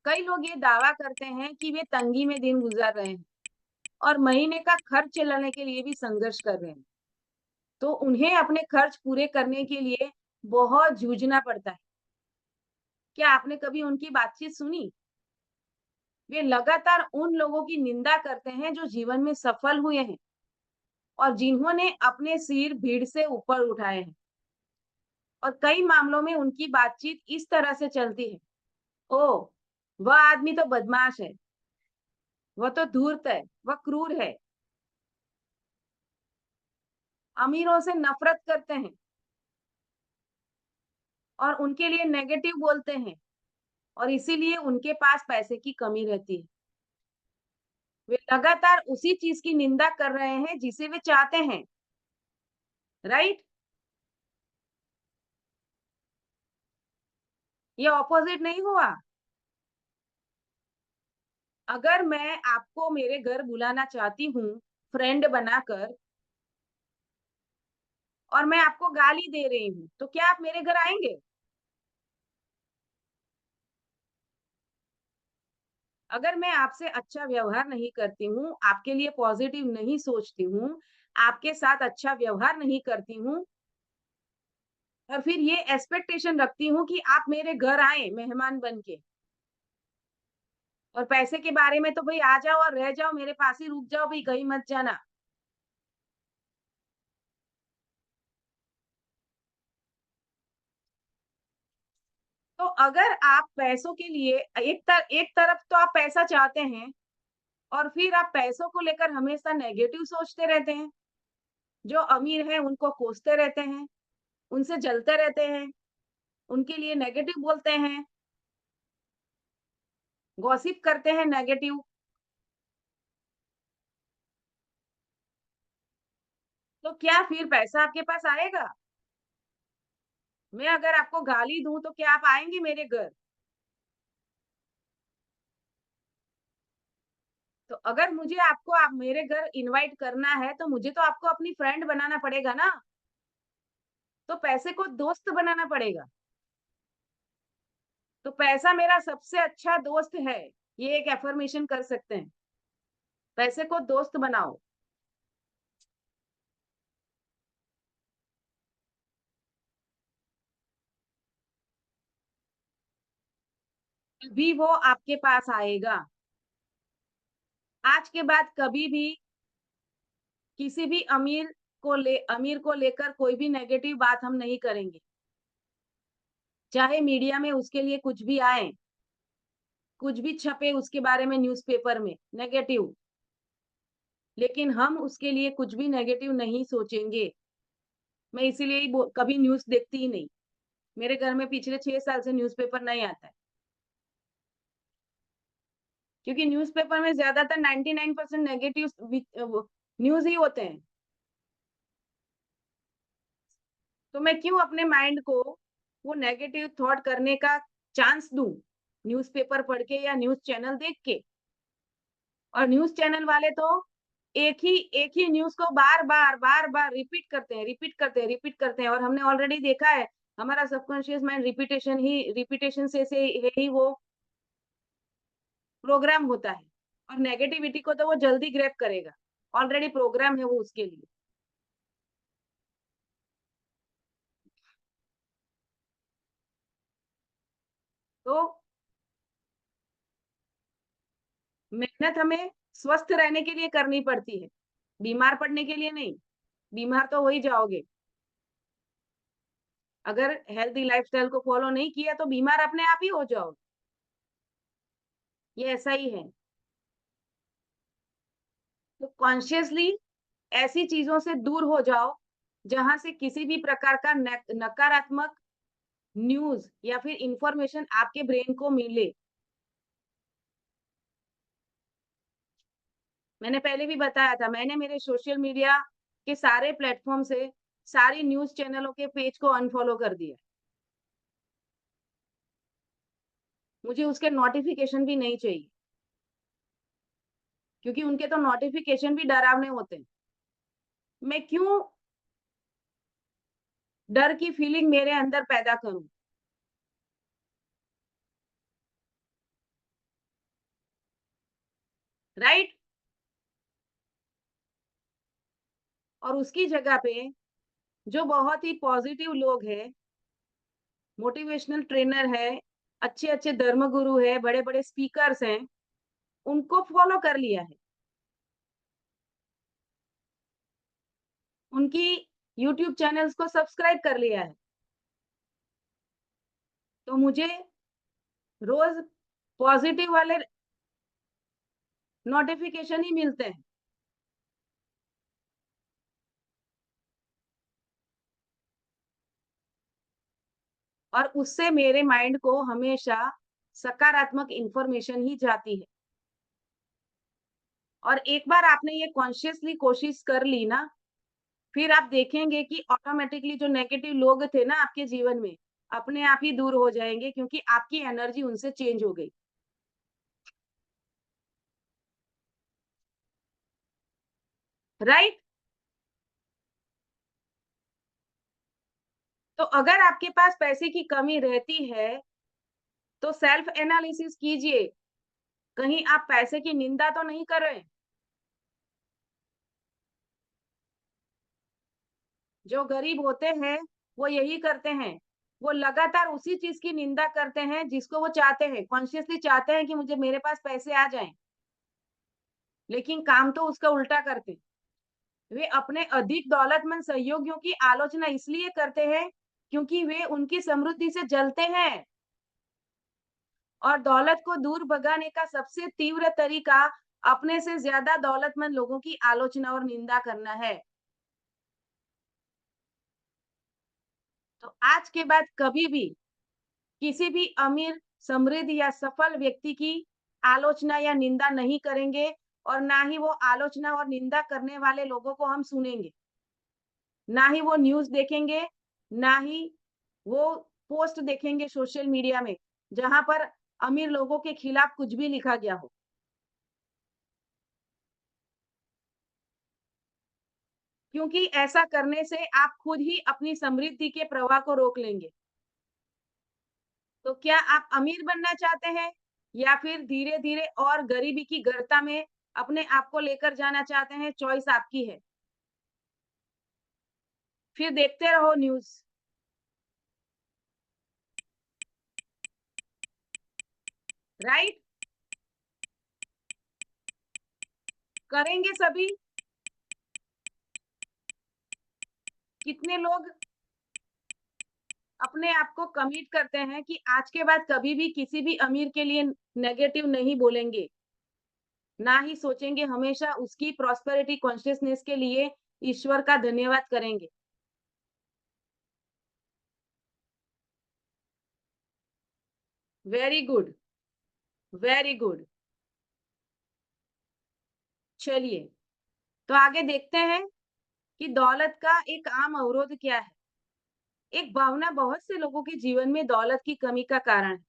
कई लोग ये दावा करते हैं कि वे तंगी में दिन गुजार रहे हैं और महीने का खर्च चलाने के लिए भी संघर्ष कर रहे हैं। तो उन्हें अपने खर्च पूरे करने के लिए बहुत जूझना पड़ता है। क्या आपने कभी उनकी बातचीत सुनी? वे लगातार उन लोगों की निंदा करते हैं जो जीवन में सफल हुए हैं और जिन्होंने अपने सिर भीड़ से ऊपर उठाए हैं। और कई मामलों में उनकी बातचीत इस तरह से चलती है। ओह! वह आदमी तो बदमाश है, वह तो धूर्त है, वह क्रूर है, अमीरों से नफरत करते हैं और उनके लिए नेगेटिव बोलते हैं और इसीलिए उनके पास पैसे की कमी रहती है। वे लगातार उसी चीज़ की निंदा कर रहे हैं जिसे वे चाहते हैं, राइट? ये ऑपोज़िट नहीं हुआ? अगर मैं आपको मेरे घर बुलाना चाहती हूँ, फ्रेंड बनाकर और मैं आपको गाली दे रही हूँ, तो क्या आप मेरे घर आएँगे? अगर मैं आपसे अच्छा व्यवहार नहीं करती हूँ, आपके लिए पॉज़िटिव नहीं सोचती हूँ, आपके साथ अच्छा व्यवहार नहीं करती हूँ और फिर ये एक्सपेक्टेशन रखती हूँ कि आप मेरे घर आएँ मेहमान बन के और पैसे के बारे में तो भई आ जाओ और रह जाओ, मेरे पास ही रुक जाओ भई, कहीं मत जाना। तो अगर आप पैसों के लिए एक तरफ तो आप पैसा चाहते हैं और फिर आप पैसों को लेकर हमेशा नेगेटिव सोचते रहते हैं। जो अमीर हैं उनको कोसते रहते हैं, उनसे जलते रहते हैं, उनके लिए नेगेटिव बोलते हैं, गॉसिप करते हैं नेगेटिव, तो क्या फिर पैसा आपके पास आएगा? मैं अगर आपको गाली दूँ तो क्या आप आएँगे मेरे घर? तो अगर मुझे आपको आप मेरे घर इनवाइट करना है तो मुझे तो आपको अपनी फ्रेंड बनाना पड़ेगा ना, तो पैसे को दोस्त बनाना पड़ेगा। तो पैसा मेरा सबसे अच्छा दोस्त है, ये एक अफ़र्मेशन कर सकते हैं। पैसे को दोस्त बनाओ, तभी वो आपके पास आएगा। आज के बाद कभी भी किसी भी अमीर को लेकर कोई भी नेगेटिव बात हम नहीं करेंगे। चाहे मीडिया में उसके लिए कुछ भी आए, कुछ भी छपे उसके बारे में न्यूज़पेपर में नेगेटिव, लेकिन हम उसके लिए कुछ भी नेगेटिव नहीं सोचेंगे। मैं इसीलिए ही बो कभी न्यूज़ देखती ही नहीं। मेरे घर में पिछले 6 साल से न्यूज़पेपर नहीं आता है, क्योंकि न्यूज़पेपर में ज़्यादातर 99% नेगेटिव वो न्यूज़ ही होते हैं। तो मैं क्यों अपने माइंड को वो नेगेटिव थॉट करने का चांस दूँ, न्यूज़पेपर पढ़ के या न्यूज़ चैनल देख के। और न्यूज़ चैनल वाले तो एक ही न्यूज़ को बार-बार, बार-बार रिपीट करते हैं और हमने ऑलरेडी देखा है, हमारा सबकॉन्शियस माइंड रिपिटेशन से है ही वो प्रोग्राम होता है और नेगेटिविटी को तो वो जल्दी ग्रैब करेगा। ऑलरेडी प्रोग्राम है वो उसके लिए। तो मेहनत हमें स्वस्थ रहने के लिए करनी पड़ती है, बीमार पड़ने के लिए नहीं। बीमार तो हो ही जाओगे। अगर हेल्दी लाइफ़स्टाइल को फ़ॉलो नहीं किया तो बीमार अपने आप ही हो जाओगे। ये ऐसा ही है। तो कॉन्शियसली ऐसी चीज़ों से दूर हो जाओ, जहाँ से किसी भी प्रकार का नकारात्मक न्यूज़ या फिर इन्फॉर्मेशन आपके ब्रेन को मिले। मैंने पहले भी बताया था, मैंने मेरे सोशल मीडिया के सारे प्लेटफ़ॉर्म से सारी न्यूज़ चैनलों के पेज को अनफ़ॉलो कर दिया। मुझे उसके नोटिफ़िकेशन भी नहीं चाहिए, क्योंकि उनके तो नोटिफ़िकेशन भी डरावने होते हैं। मैं क्यों डर की फीलिंग मेरे अंदर पैदा करूँ, राइट? और उसकी जगह पे जो बहुत ही पॉज़िटिव लोग हैं, मोटिवेशनल ट्रेनर है, अच्छे-अच्छे धर्मगुरु है, बड़े-बड़े स्पीकर्स हैं, उनको फॉलो कर लिया है। उनकी यूट्यूब चैनल्स को सब्सक्राइब कर लिया है। तो मुझे रोज़ पॉज़िटिव वाले नोटिफ़िकेशन ही मिलते हैं। और उससे मेरे माइंड को हमेशा सकारात्मक इन्फॉर्मेशन ही जाती है। और एक बार आपने ये कॉन्शियसली कोशिश कर ली ना, फिर आप देखेंगे कि ऑटोमैटिकली जो नेगेटिव लोग थे ना आपके जीवन में, अपने आप ही दूर हो जाएँगे क्योंकि आपकी एनर्जी उनसे चेंज हो गई। राइट? तो अगर आपके पास पैसे की कमी रहती है, तो सेल्फ एनालिसिस कीजिए, कहीं आप पैसे की निंदा तो नहीं कर रहे? जो गरीब होते हैं, वो यही करते हैं। वो लगातार उसी चीज़ की निंदा करते हैं जिसको वो चाहते हैं, कॉन्शियसली चाहते हैं कि मुझे मेरे पास पैसे आ जाएँ, लेकिन काम तो उसका उल्टा करते हैं। वे अपने अधिक दौलतमंद सहयोगियों की आलोचना इसलिए करते हैं, क्योंकि वे उनकी समृद्धि से जलते हैं और दौलत को दूर भगाने का सबसे तीव्र तरीका अपने से ज़्यादा दौलतमंद लोगों की आलोचना और निंदा करना है। तो आज के बाद कभी भी किसी भी अमीर, समृद्ध या सफल व्यक्ति की आलोचना या निंदा नहीं करेंगे और ना ही वो आलोचना और निंदा करने वाले लोगों को हम सुनेंगे। ना ही वो न्यूज़ देखेंगे, ना ही वो पोस्ट देखेंगे सोशल मीडिया में, जहाँ पर अमीर लोगों के खिलाफ कुछ भी लिखा गया हो। क्योंकि ऐसा करने से आप खुद ही अपनी समृद्धि के प्रवाह को रोक लेंगे। तो क्या आप अमीर बनना चाहते हैं या फिर धीरे-धीरे और गरीबी की गर्ता में अपने आप को लेकर जाना चाहते हैं, चॉइस आपकी है। फिर देखते रहो न्यूज़, राइट? करेंगे सभी। कितने लोग अपने आप को कमिट करते हैं कि आज के बाद कभी भी किसी भी अमीर के लिए नेगेटिव नहीं बोलेंगे, ना ही सोचेंगे, हमेशा उसकी प्रॉस्पेरिटी कॉन्शियसनेस के लिए ईश्वर का धन्यवाद करेंगे। Very good, very good. चलिए, तो आगे देखते हैं कि दौलत का एक आम अवरोध क्या है? एक भावना बहुत से लोगों के जीवन में दौलत की कमी का कारण है।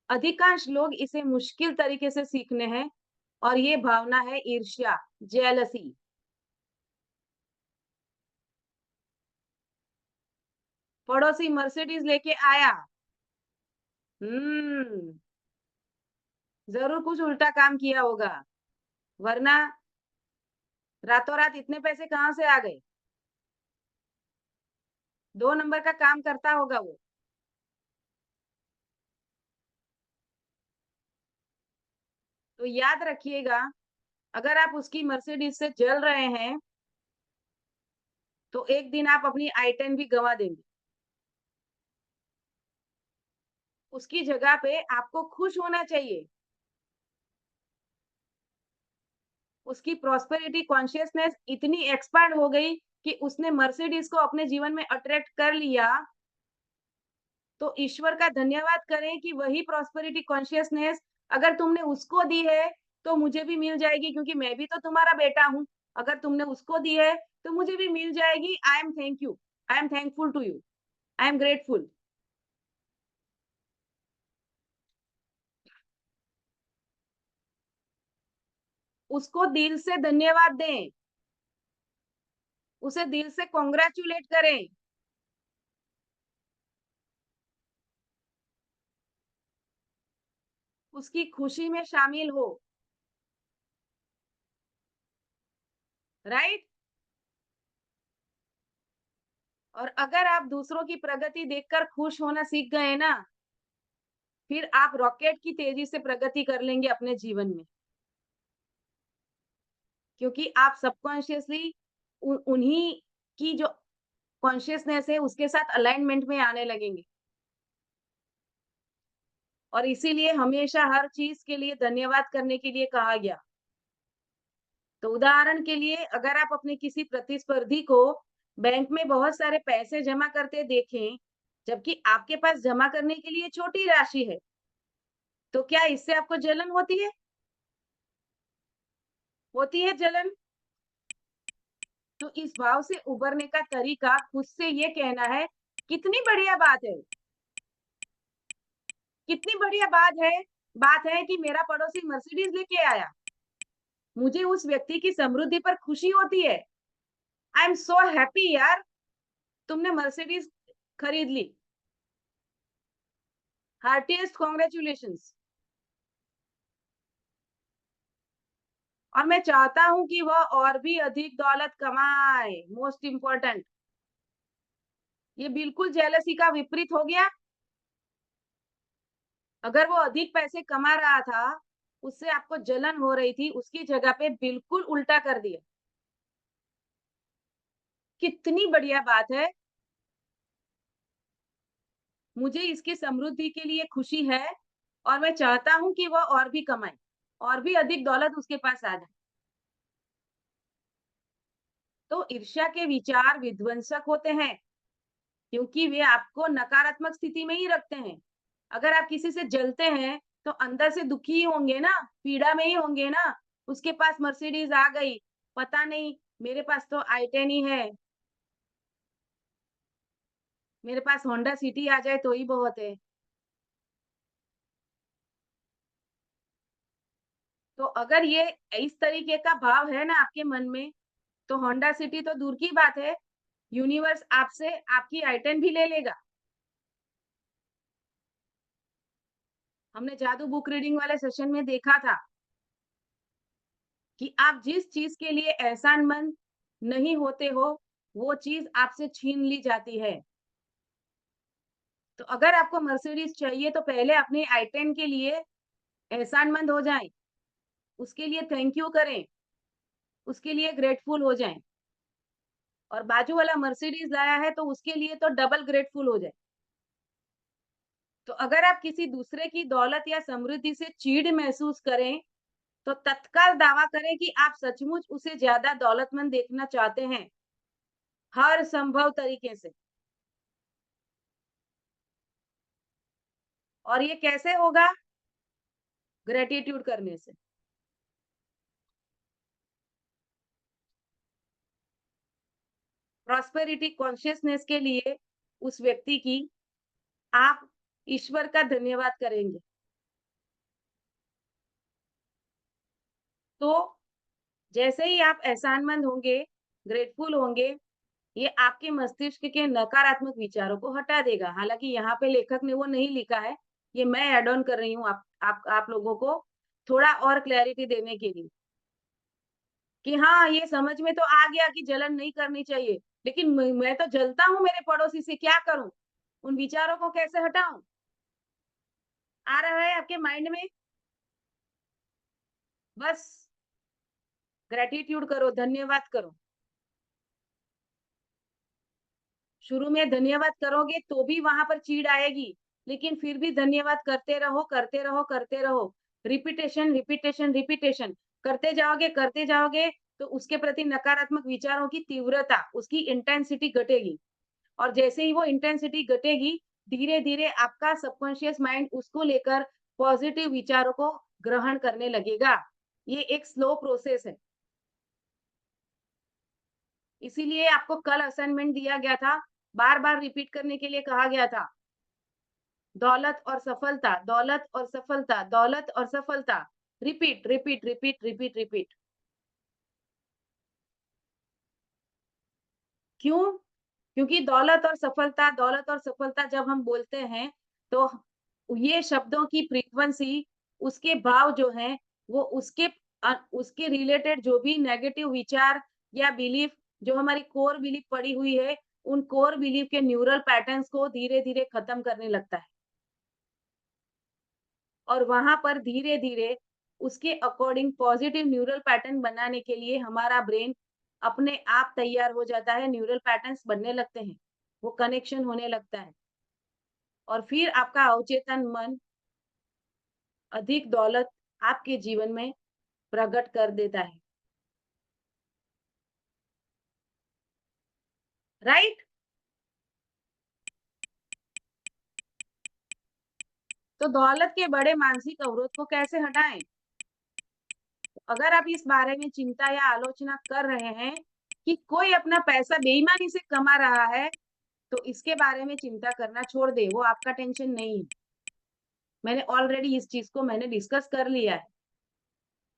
अधिकांश लोग इसे मुश्किल तरीके से सीखने हैं और ये भावना है ईर्ष्या, जेलसी। पड़ोसी मर्सिडीज लेके आया, हम्म, जरूर कुछ उल्टा काम किया होगा, वरना रातों रात इतने पैसे कहाँ से आ गए? 2 नंबर का काम करता होगा वो। तो याद रखिएगा, अगर आप उसकी मर्सिडीज से जल रहे हैं, तो एक दिन आप अपनी I-10 भी गंवा देंगे। उसकी जगह पे आपको खुश होना चाहिए। उसकी प्रॉस्पेरिटी कॉन्शियसनेस इतनी एक्सपर्ट हो गई कि उसने मर्सिडीज को अपने जीवन में अट्रैक्ट कर लिया। तो ईश्वर का धन्यवाद करें कि वही प्रॉस्पेरिटी कॉन्शियसनेस अगर तुमने उसको दी है, तो मुझे भी मिल जाएगी क्योंकि मैं भी तो तुम्हारा बेटा हूँ। अगर तुमने उसको दी है, तो मुझे भी मिल जाएगी। I am thank you. I am thankful to you. I am grateful. उसको दिल से धन्यवाद दें, उसे दिल से कांग्रेचुलेट करें, उसकी खुशी में शामिल हो, राइट? और अगर आप दूसरों की प्रगति देखकर खुश होना सीख गए ना, फिर आप रॉकेट की तेजी से प्रगति कर लेंगे अपने जीवन में। क्योंकि आप सबकॉन्शियसली उन्हीं की जो कॉन्शियसनेस है उसके साथ अलाइनमेंट में आने लगेंगे। और इसीलिए हमेशा हर चीज के लिए धन्यवाद करने के लिए कहा गया। तो उदाहरण के लिए अगर आप अपने किसी प्रतिस्पर्धी को बैंक में बहुत सारे पैसे जमा करते देखें, जबकि आपके पास जमा करने के लिए छोटी राशि है, तो क्या इससे आपको जलन होती है? होती है जलन? तो इस भाव से उबरने का तरीका खुद से ये कहना है, कितनी बढ़िया बात है, कितनी बढ़िया बात है कि मेरा पड़ोसी मर्सिडीज लेके आया। मुझे उस व्यक्ति की समृद्धि पर खुशी होती है। आई एम सो हैप्पी यार, तुमने मर्सिडीज खरीद ली। Heartiest congratulations. और मैं चाहता हूं कि वह और भी अधिक दौलत कमाए। मोस्ट इंपॉर्टेंट, ये बिल्कुल जेलसी का विपरीत हो गया। अगर वो अधिक पैसे कमा रहा था, उससे आपको जलन हो रही थी, उसकी जगह पे बिल्कुल उल्टा कर दिया। कितनी बढ़िया बात है। मुझे इसकी समृद्धि के लिए खुशी है और मैं चाहता हूं कि वह और भी कमाए, और भी अधिक दौलत उसके पास आ जाए। तो ईर्ष्या के विचार विध्वंसक होते हैं, क्योंकि वे आपको नकारात्मक स्थिति में ही रखते हैं। अगर आप किसी से जलते हैं, तो अंदर से दुखी ही होंगे ना, पीड़ा में ही होंगे ना। उसके पास मर्सिडीज आ गई, पता नहीं मेरे पास तो i10 ही है, मेरे पास होंडा सिटी आ जाए तो ही बहुत है। तो अगर ये इस तरीके का भाव है ना आपके मन में, तो होंडा सिटी तो दूर की बात है, यूनिवर्स आपसे आपकी i10 भी ले लेगा। हमने जादू बुक रीडिंग वाले सेशन में देखा था कि आप जिस चीज के लिए एहसानमंद नहीं होते हो, वो चीज आपसे छीन ली जाती है। तो अगर आपको मर्सिडीज चाहिए तो पहले अपने i10 के लिए एहसानमंद हो जाएं, उसके लिए थैंक यू करें, उसके लिए ग्रेटफुल हो जाएं। और बाजू वाला मर्सिडीज लाया है तो उसके लिए तो डबल ग्रेटफुल हो जाए। तो अगर आप किसी दूसरे की दौलत या समृद्धि से चीड़ महसूस करें, तो तत्काल दावा करें कि आप सचमुच उसे ज्यादा दौलतमंद देखना चाहते हैं, हर संभव तरीके से। और ये कैसे होगा? ग्रेटिट्यूड करने से। प्रॉस्पेरिटी कॉन्शियसनेस के लिए उस व्यक्ति की आप ईश्वर का धन्यवाद करेंगे। तो जैसे ही आप एहसानमंद होंगे, ग्रेटफुल होंगे, ये आपके मस्तिष्क के नकारात्मक विचारों को हटा देगा। हालांकि यहाँ पे लेखक ने वो नहीं लिखा है, ये मैं ऐड ऑन कर रही हूँ आप लोगों को थोड़ा और क्लैरिटी देने के लिए कि हाँ, ये समझ में तो आ गया कि जलन नहीं करनी चाहिए, लेकिन मैं तो जलता हूँ मेरे पड़ोसी से, क्या करूं? उन विचारों को कैसे हटाऊं? आ रहा है आपके माइंड में? बस ग्रेटिट्यूड करो, धन्यवाद करो। शुरू में धन्यवाद करोगे तो भी वहां पर चीड़ आएगी, लेकिन फिर भी धन्यवाद करते रहो, करते रहो, करते रहो। रिपीटेशन, रिपीटेशन, रिपीटेशन करते जाओगे, तो उसके प्रति नकारात्मक विचारों की तीव्रता, उसकी इंटेंसिटी घटेगी। और जैसे ही वो इंटेंसिटी घटेगी, धीरे धीरे आपका सबकॉन्शियस माइंड उसको लेकर पॉजिटिव विचारों को ग्रहण करने लगेगा। ये एक स्लो प्रोसेस है। इसीलिए आपको कल असाइनमेंट दिया गया था, बार बार रिपीट करने के लिए कहा गया था। दौलत और सफलता, दौलत और सफलता, दौलत और सफलता। Repeat, repeat, repeat, repeat, repeat. क्यों? क्योंकि दौलत और सफलता जब हम बोलते हैं, तो ये शब्दों की फ्रीक्वेंसी, उसके भाव जो हैं, वो उसके रिलेटेड जो भी नेगेटिव विचार या बिलीफ, जो हमारी कोर बिलीफ पड़ी हुई है, उन कोर बिलीफ के न्यूरल पैटर्न्स को धीरे धीरे खत्म करने लगता है और वहां पर धीरे धीरे उसके अकॉर्डिंग पॉजिटिव न्यूरल पैटर्न बनाने के लिए हमारा ब्रेन अपने आप तैयार हो जाता है, न्यूरल पैटर्न्स बनने लगते हैं, वो कनेक्शन होने लगता है और फिर आपका अवचेतन मन अधिक दौलत आपके जीवन में प्रकट कर देता है, राइट? तो दौलत के बड़े मानसिक अवरोध को कैसे हटाएं? अगर आप इस बारे में चिंता या आलोचना कर रहे हैं कि कोई अपना पैसा बेईमानी से कमा रहा है, तो इसके बारे में चिंता करना छोड़ दे, वो आपका टेंशन नहीं है। मैंने ऑलरेडी इस चीज को मैंने डिस्कस कर लिया है।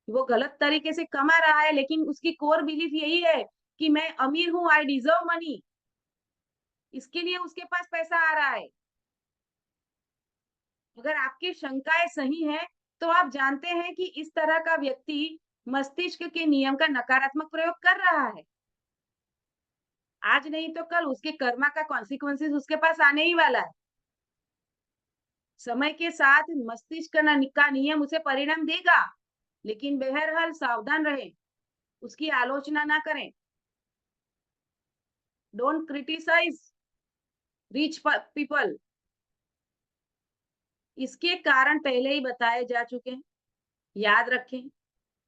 वो गलत तरीके से कमा रहा है, लेकिन उसकी कोर बिलीफ यही है कि मैं अमीर हूं, आई डिजर्व मनी, इसके लिए उसके पास पैसा आ रहा है। अगर आपकी शंकाएं सही हैं, तो आप जानते हैं कि इस तरह का व्यक्ति मस्तिष्क के नियम का नकारात्मक प्रयोग कर रहा है। आज नहीं तो कल उसके कर्मा का कॉन्सिक्वेंसेस उसके पास आने ही वाला है। समय के साथ मस्तिष्क का नियम उसे परिणाम देगा, लेकिन बहरहाल सावधान रहें, उसकी आलोचना ना करें। Don't criticise rich people. इसके कारण पहले ही बताए जा चुके हैं। याद रखें,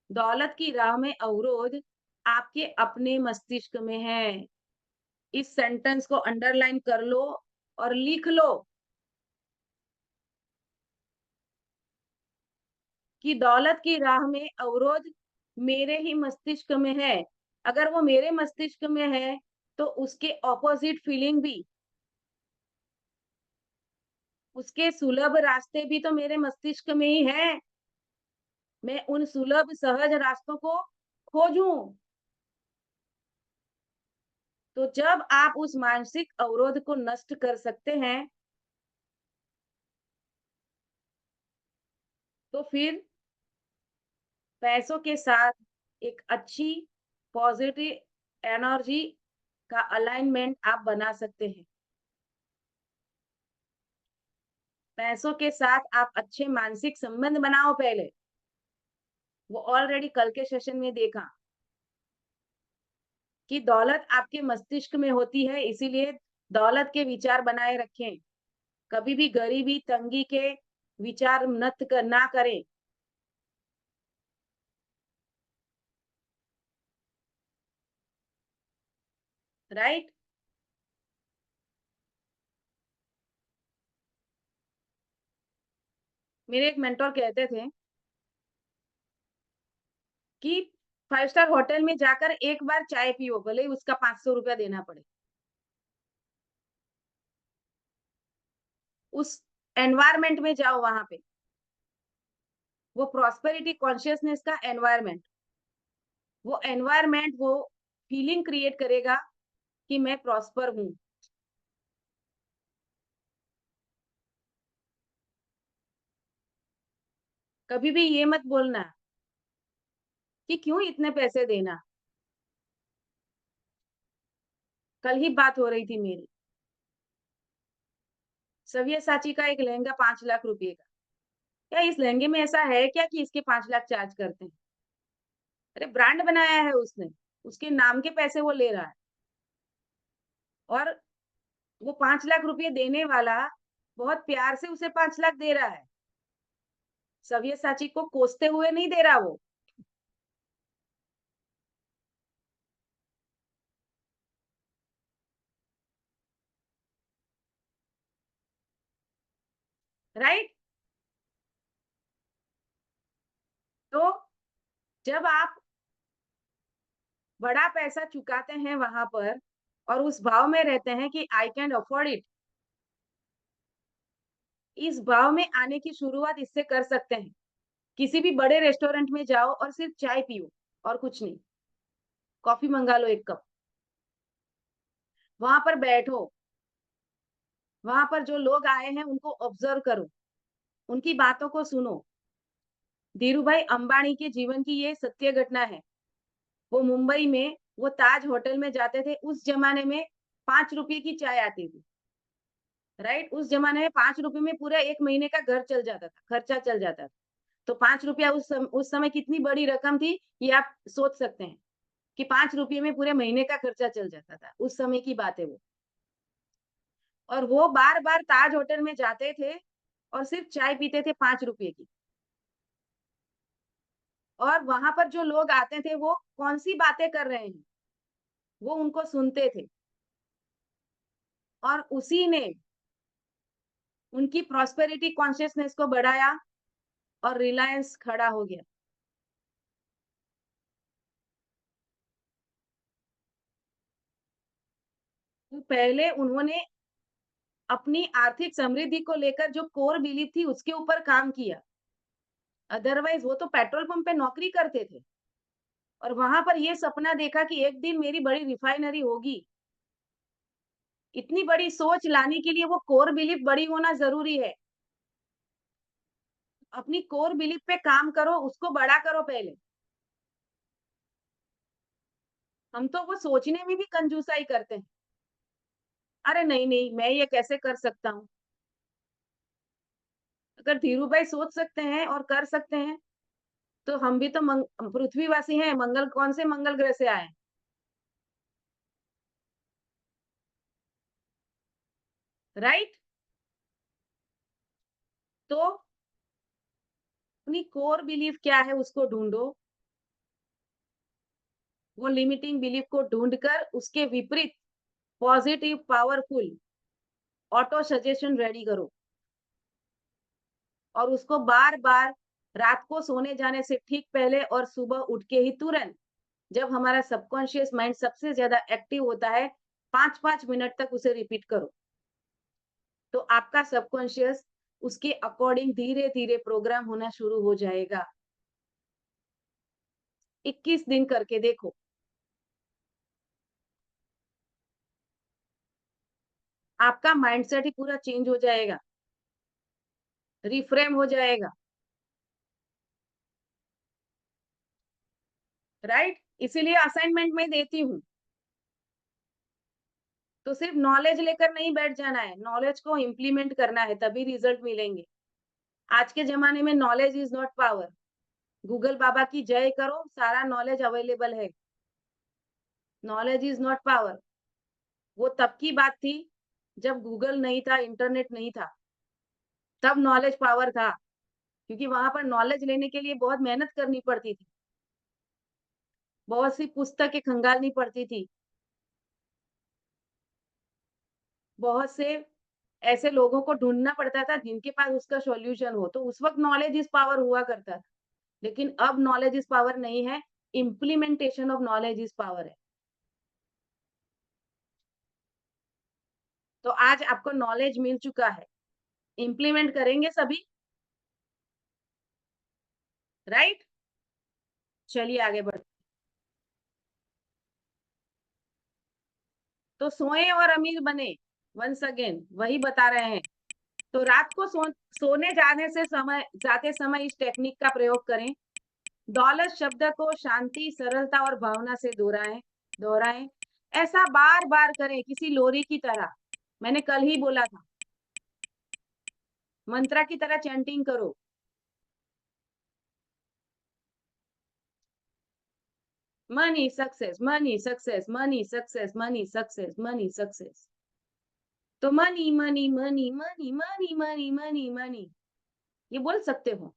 दौलत की राह में अवरोध आपके अपने मस्तिष्क में है। इस सेंटेंस को अंडरलाइन कर लो और लिख लो कि दौलत की राह में अवरोध मेरे ही मस्तिष्क में है। अगर वो मेरे मस्तिष्क में है, तो उसके ऑपोजिट फीलिंग भी, उसके सुलभ रास्ते भी तो मेरे मस्तिष्क में ही है। मैं उन सुलभ सहज रास्तों को खोजूं। तो जब आप उस मानसिक अवरोध को नष्ट कर सकते हैं, तो फिर पैसों के साथ एक अच्छी पॉजिटिव एनर्जी का अलाइनमेंट आप बना सकते हैं। पैसों के साथ आप अच्छे मानसिक संबंध बनाओ पहले। वो ऑलरेडी कल के सेशन में देखा कि दौलत आपके मस्तिष्क में होती है, इसीलिए दौलत के विचार बनाए रखें। कभी भी गरीबी, तंगी के विचार ना करें। राइट? मेरे एक मेंटर कहते थे कि 5 स्टार होटल में जाकर एक बार चाय पियो, भले ही उसका 500 रुपया देना पड़े। उस एनवायरमेंट में जाओ, वहां पे वो प्रॉस्पेरिटी कॉन्शियसनेस का एनवायरमेंट, वो फीलिंग क्रिएट करेगा कि मैं प्रॉस्पर हूं। कभी भी ये मत बोलना कि क्यों इतने पैसे देना। कल ही बात हो रही थी मेरी, सव्यसाची का एक लहंगा 5 लाख रुपए का। क्या इस लहंगे में ऐसा है क्या कि इसके 5 लाख चार्ज करते हैं? अरे ब्रांड बनाया है उसने, उसके नाम के पैसे वो ले रहा है। और वो 5 लाख रुपए देने वाला बहुत प्यार से उसे 5 लाख दे रहा है, सव्यसाची को कोसते हुए नहीं दे रहा वो। राइट? तो जब आप बड़ा पैसा चुकाते हैं वहां पर और उस भाव में रहते हैं कि आई कैन अफोर्ड इट, इस भाव में आने की शुरुआत इससे कर सकते हैं। किसी भी बड़े रेस्टोरेंट में जाओ और सिर्फ चाय पियो और कुछ नहीं, कॉफी मंगा लो 1 कप, वहां पर बैठो, वहां पर जो लोग आए हैं उनको ऑब्जर्व करो, उनकी बातों को सुनो। धीरूभाई अंबानी के जीवन की ये सत्य घटना है। वो मुंबई में वो ताज होटल में जाते थे, उस जमाने में 5 रुपए की चाय आती थी, राइट? उस जमाने में 5 रुपए में पूरा 1 महीने का घर चल जाता था, खर्चा चल जाता था। तो 5 रुपया उस समय कितनी बड़ी रकम थी, ये आप सोच सकते हैं कि 5 रुपए में पूरे महीने का खर्चा चल जाता था। उस समय की बात है वो। और वो बार-बार ताज होटल में जाते थे और सिर्फ चाय पीते थे 5 रुपए की। और वहां पर जो लोग आते थे वो कौन सी बातें कर रहे हैं, वो उनको सुनते थे। और उसी ने उनकी प्रॉस्पेरिटी कॉन्शियसनेस को बढ़ाया और रिलायंस खड़ा हो गया। तो पहले उन्होंने अपनी आर्थिक समृद्धि को लेकर जो कोर बिलीफ थी उसके ऊपर काम किया। अदरवाइज वो तो पेट्रोल पंप पे नौकरी करते थे और वहां पर ये सपना देखा कि एक दिन मेरी बड़ी रिफाइनरी होगी। इतनी बड़ी सोच लाने के लिए वो कोर बिलीफ बड़ी होना जरूरी है। अपनी कोर बिलीफ पे काम करो, उसको बड़ा करो पहले। हम तो वो सोचने में भी कंजूसाई करते हैं। अरे नहीं नहीं, मैं ये कैसे कर सकता हूँ। अगर धीरू भाई सोच सकते हैं और कर सकते हैं तो हम भी तो पृथ्वीवासी हैं। मंगल कौन से मंगल ग्रह से आए हैं, राइट? तो अपनी कोर बिलीफ क्या है उसको ढूंढो। वो लिमिटिंग बिलीफ को ढूंढकर उसके विपरीत positive powerful auto suggestion ready करो और उसको बार बार रात को सोने जाने से ठीक पहले और सुबह उठ के ही तुरंत, जब हमारा सबकॉन्शियस माइंड सबसे ज्यादा एक्टिव होता है, 5-5 मिनट तक उसे रिपीट करो। तो आपका सबकॉन्शियस उसके अकॉर्डिंग धीरे धीरे प्रोग्राम होना शुरू हो जाएगा। 21 दिन करके देखो। आपका माइंडसेट ही पूरा चेंज हो जाएगा, रिफ्रेम हो जाएगा, राइट? इसीलिए असाइनमेंट में देती हूँ। तो सिर्फ नॉलेज लेकर नहीं बैठ जाना है, नॉलेज को इम्प्लीमेंट करना है, तभी रिजल्ट मिलेंगे। आज के जमाने में knowledge is not power. Google बाबा की जय करो, सारा नॉलेज अवेलेबल है। Knowledge is not power. वो तब की बात थी जब गूगल नहीं था, इंटरनेट नहीं था, तब नॉलेज पावर था। क्योंकि वहां पर नॉलेज लेने के लिए बहुत मेहनत करनी पड़ती थी, बहुत सी पुस्तकें खंगालनी पड़ती थी, बहुत से ऐसे लोगों को ढूंढना पड़ता था जिनके पास उसका सॉल्यूशन हो। तो उस वक्त नॉलेज इज पावर हुआ करता था। लेकिन अब नॉलेज इज पावर नहीं है, implementation of knowledge is power है। तो आज आपको नॉलेज मिल चुका है, इम्प्लीमेंट करेंगे सभी, राइट? चलिए आगे बढ़ते। तो सोए और अमीर बने, वंस अगेन वही बता रहे हैं। तो रात को सोने जाते समय इस टेक्निक का प्रयोग करें। दौलत शब्द को शांति, सरलता और भावना से दोहराएं दोहराएं। ऐसा बार बार करें किसी लोरी की तरह। मैंने कल ही बोला था, मंत्रा की तरह चैंटिंग करो। Money success, money success, money success, money success, money success. तो money money money money money money money money, ये बोल सकते हो।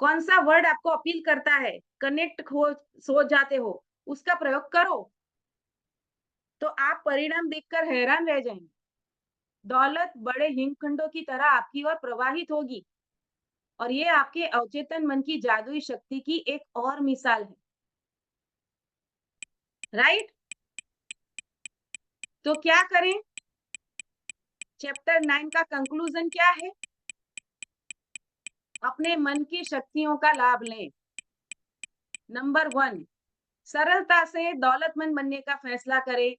कौन सा वर्ड आपको अपील करता है, कनेक्ट हो, सोच जाते हो, उसका प्रयोग करो। तो आप परिणाम देखकर हैरान रह जाएंगे। दौलत बड़े हिमखंडों की तरह आपकी ओर प्रवाहित होगी और ये आपके अवचेतन मन की जादुई शक्ति की एक और मिसाल है, राइट? तो क्या करें? चैप्टर 9 का कंक्लूजन क्या है? अपने मन की शक्तियों का लाभ लें। नंबर 1, सरलता से दौलतमंद बनने का फैसला करें।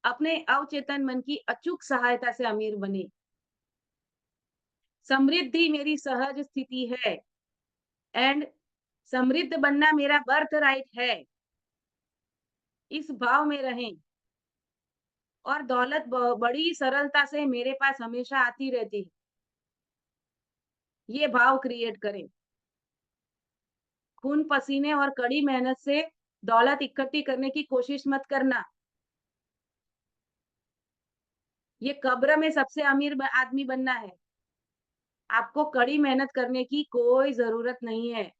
अपने अवचेतन मन की अचूक सहायता से अमीर बने। समृद्धि मेरी सहज स्थिति है एंड समृद्ध बनना मेरा बर्थ राइट है। इस भाव में रहें। और दौलत बड़ी सरलता से मेरे पास हमेशा आती रहती है। ये भाव क्रिएट करें। खून पसीने और कड़ी मेहनत से दौलत इकट्ठी करने की कोशिश मत करना। ये कब्र में सबसे अमीर आदमी बनना है। आपको कड़ी मेहनत करने की कोई जरूरत नहीं है।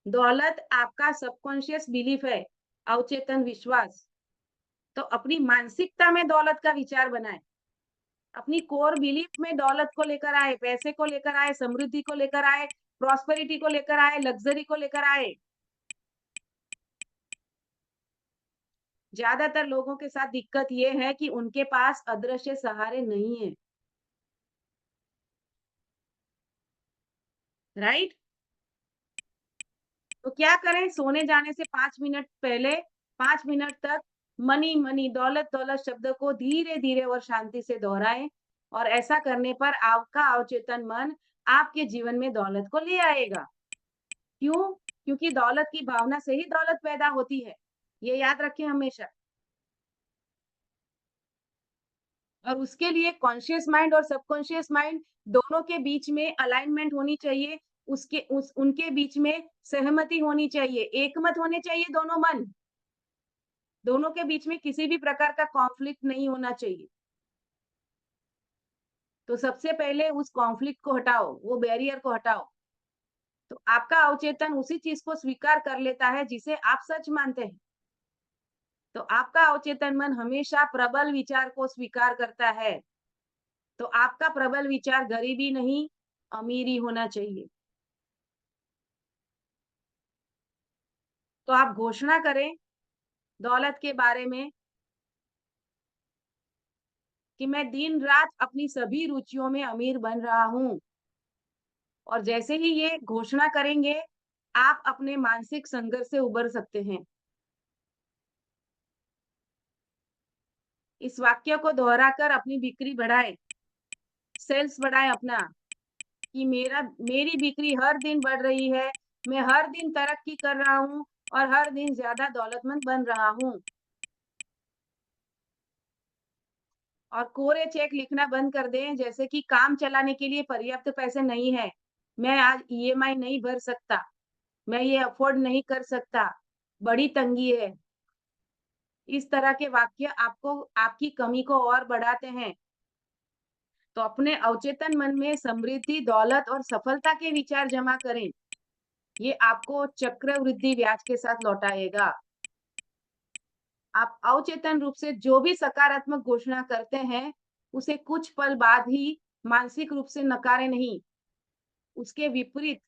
दौलत आपका सबकॉन्शियस बिलीफ है, अवचेतन विश्वास। तो अपनी मानसिकता में दौलत का विचार बनाएं। अपनी कोर बिलीफ में दौलत को लेकर आए, पैसे को लेकर आए, समृद्धि को लेकर आए, प्रॉस्पेरिटी को लेकर आए, लग्जरी को लेकर आए। ज्यादातर लोगों के साथ दिक्कत ये है कि उनके पास अदृश्य सहारे नहीं है। राइट? तो क्या करें? सोने जाने से 5 मिनट पहले 5 मिनट तक मनी मनी, दौलत दौलत शब्द को धीरे धीरे और शांति से दोहराएं। और ऐसा करने पर आपका अवचेतन मन आपके जीवन में दौलत को ले आएगा। क्यों? क्योंकि दौलत की भावना से ही दौलत पैदा होती है। ये याद रखें हमेशा। और उसके लिए कॉन्शियस माइंड और सबकॉन्शियस माइंड दोनों के बीच में अलाइनमेंट होनी चाहिए। उसके उस उनके बीच में सहमति होनी चाहिए, एकमत होने चाहिए दोनों मन। दोनों के बीच में किसी भी प्रकार का कॉन्फ्लिक्ट नहीं होना चाहिए। तो सबसे पहले उस कॉन्फ्लिक्ट को हटाओ, वो बैरियर को हटाओ। तो आपका अवचेतन उसी चीज को स्वीकार कर लेता है जिसे आप सच मानते हैं। तो आपका अवचेतन मन हमेशा प्रबल विचार को स्वीकार करता है। तो आपका प्रबल विचार गरीबी नहीं, अमीरी होना चाहिए। तो आप घोषणा करें दौलत के बारे में कि मैं दिन रात अपनी सभी रुचियों में अमीर बन रहा हूँ। और जैसे ही ये घोषणा करेंगे, आप अपने मानसिक संघर्ष से उबर सकते हैं। इस वाक्य को दोहराकर अपनी बिक्री बढ़ाएं, सेल्स बढ़ाएं अपना, कि मेरी बिक्री हर दिन बढ़ रही है, मैं हर दिन तरक्की कर रहा हूँ और हर दिन ज्यादा दौलतमंद बन रहा हूँ। और कोरे चेक लिखना बंद कर दें, जैसे कि काम चलाने के लिए पर्याप्त पैसे नहीं है, मैं आज ईएमआई नहीं भर सकता, मैं ये अफोर्ड नहीं कर सकता, बड़ी तंगी है। इस तरह के वाक्य आपको आपकी कमी को और बढ़ाते हैं। तो अपने अवचेतन मन में समृद्धि, दौलत और सफलता के विचार जमा करें। ये आपको चक्रवृद्धि ब्याज के साथ लौटाएगा। आप अवचेतन रूप से जो भी सकारात्मक घोषणा करते हैं, उसे कुछ पल बाद ही मानसिक रूप से नकारे नहीं, उसके विपरीत,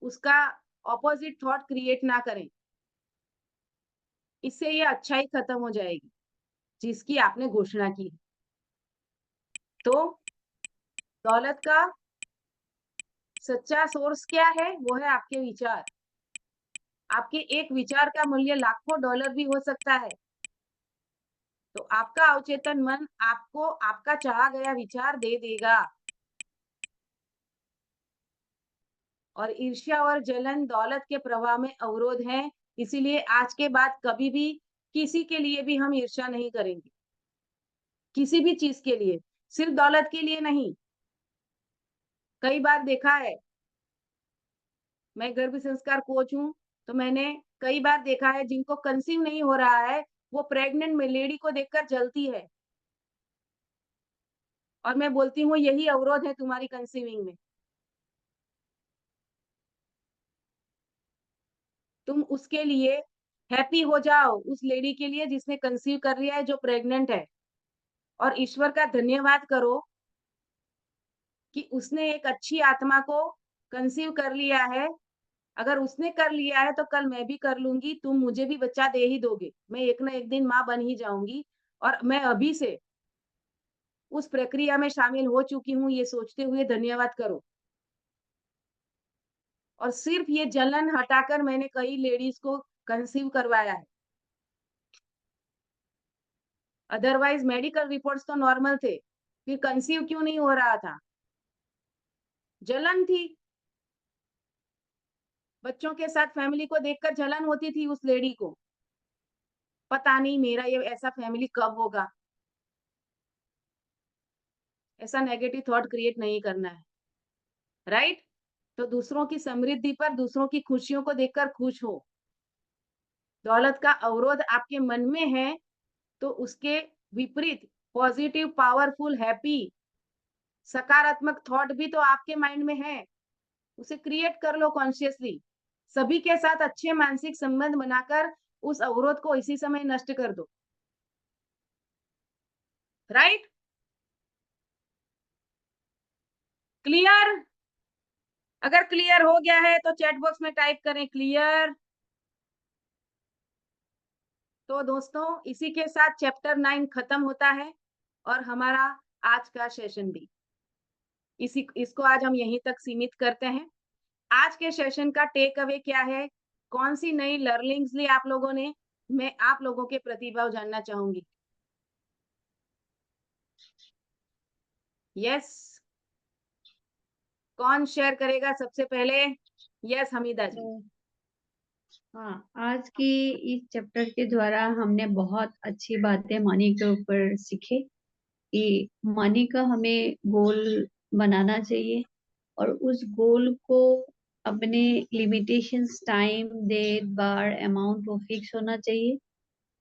उसका ऑपोजिट थॉट क्रिएट ना करें। इससे ये अच्छाई खत्म हो जाएगी, जिसकी आपने घोषणा की है। तो दौलत का सच्चा सोर्स क्या है? वो है आपके विचार। आपके एक विचार का मूल्य लाखों डॉलर भी हो सकता है। तो आपका अवचेतन मन आपको आपका चाहा गया विचार दे देगा। और ईर्ष्या और जलन दौलत के प्रवाह में अवरोध है, इसीलिए आज के बाद कभी भी किसी के लिए भी हम ईर्ष्या नहीं करेंगे। किसी भी चीज के लिए, सिर्फ दौलत के लिए नहीं। कई बार देखा है, मैं गर्भ संस्कार कोच हूँ, तो मैंने कई बार देखा है जिनको कंसीव नहीं हो रहा है, वो प्रेग्नेंट में लेडी को देखकर जलती है। और मैं बोलती हूँ यही अवरोध है तुम्हारी कंसीविंग में। तुम उसके लिए हैप्पी हो जाओ, उस लेडी के लिए जिसने कंसीव कर लिया है, जो प्रेग्नेंट है। और ईश्वर का धन्यवाद करो कि उसने एक अच्छी आत्मा को कंसीव कर लिया है। अगर उसने कर लिया है तो कल मैं भी कर लूंगी, तुम मुझे भी बच्चा दे ही दोगे, मैं एक ना एक दिन माँ बन ही जाऊंगी। और मैं अभी से उस प्रक्रिया में शामिल हो चुकी हूँ, ये सोचते हुए धन्यवाद करो। और सिर्फ ये जलन हटाकर मैंने कई लेडीज को कंसीव करवाया है। अदरवाइज मेडिकल रिपोर्ट्स तो नॉर्मल थे, फिर कंसीव क्यों नहीं हो रहा था? जलन थी। बच्चों के साथ फैमिली को देखकर जलन होती थी उस लेडी को। पता नहीं मेरा ये ऐसा फैमिली कब होगा, ऐसा नेगेटिव थॉट क्रिएट नहीं करना है, राइट? तो दूसरों की समृद्धि पर, दूसरों की खुशियों को देखकर खुश हो। दौलत का अवरोध आपके मन में है, तो उसके विपरीत पॉजिटिव, पावरफुल, हैप्पी, सकारात्मक थॉट भी तो आपके माइंड में है, उसे क्रिएट कर लो कॉन्शियसली। सभी के साथ अच्छे मानसिक संबंध बनाकर उस अवरोध को इसी समय नष्ट कर दो, राइट? क्लियर? अगर क्लियर हो गया है तो चैट बॉक्स में टाइप करें क्लियर। तो दोस्तों, इसी के साथ चैप्टर 9 खत्म होता है और हमारा आज का सेशन भी इसको आज हम यहीं तक सीमित करते हैं। आज के सेशन का टेक अवे क्या है, कौन सी नई लर्निंग्स ली आप लोगों ने, मैं आप लोगों के प्रतिभाव जानना चाहूंगी। यस, कौन शेयर करेगा सबसे पहले? यस, हमीदा जी। हाँ, आज की इस चैप्टर के द्वारा हमने बहुत अच्छी बातें मनी के ऊपर सीखे कि मनी का हमें गोल बनाना चाहिए और उस गोल को अपने लिमिटेशंस, टाइम, डेट, बार, अमाउंट वो फिक्स होना चाहिए।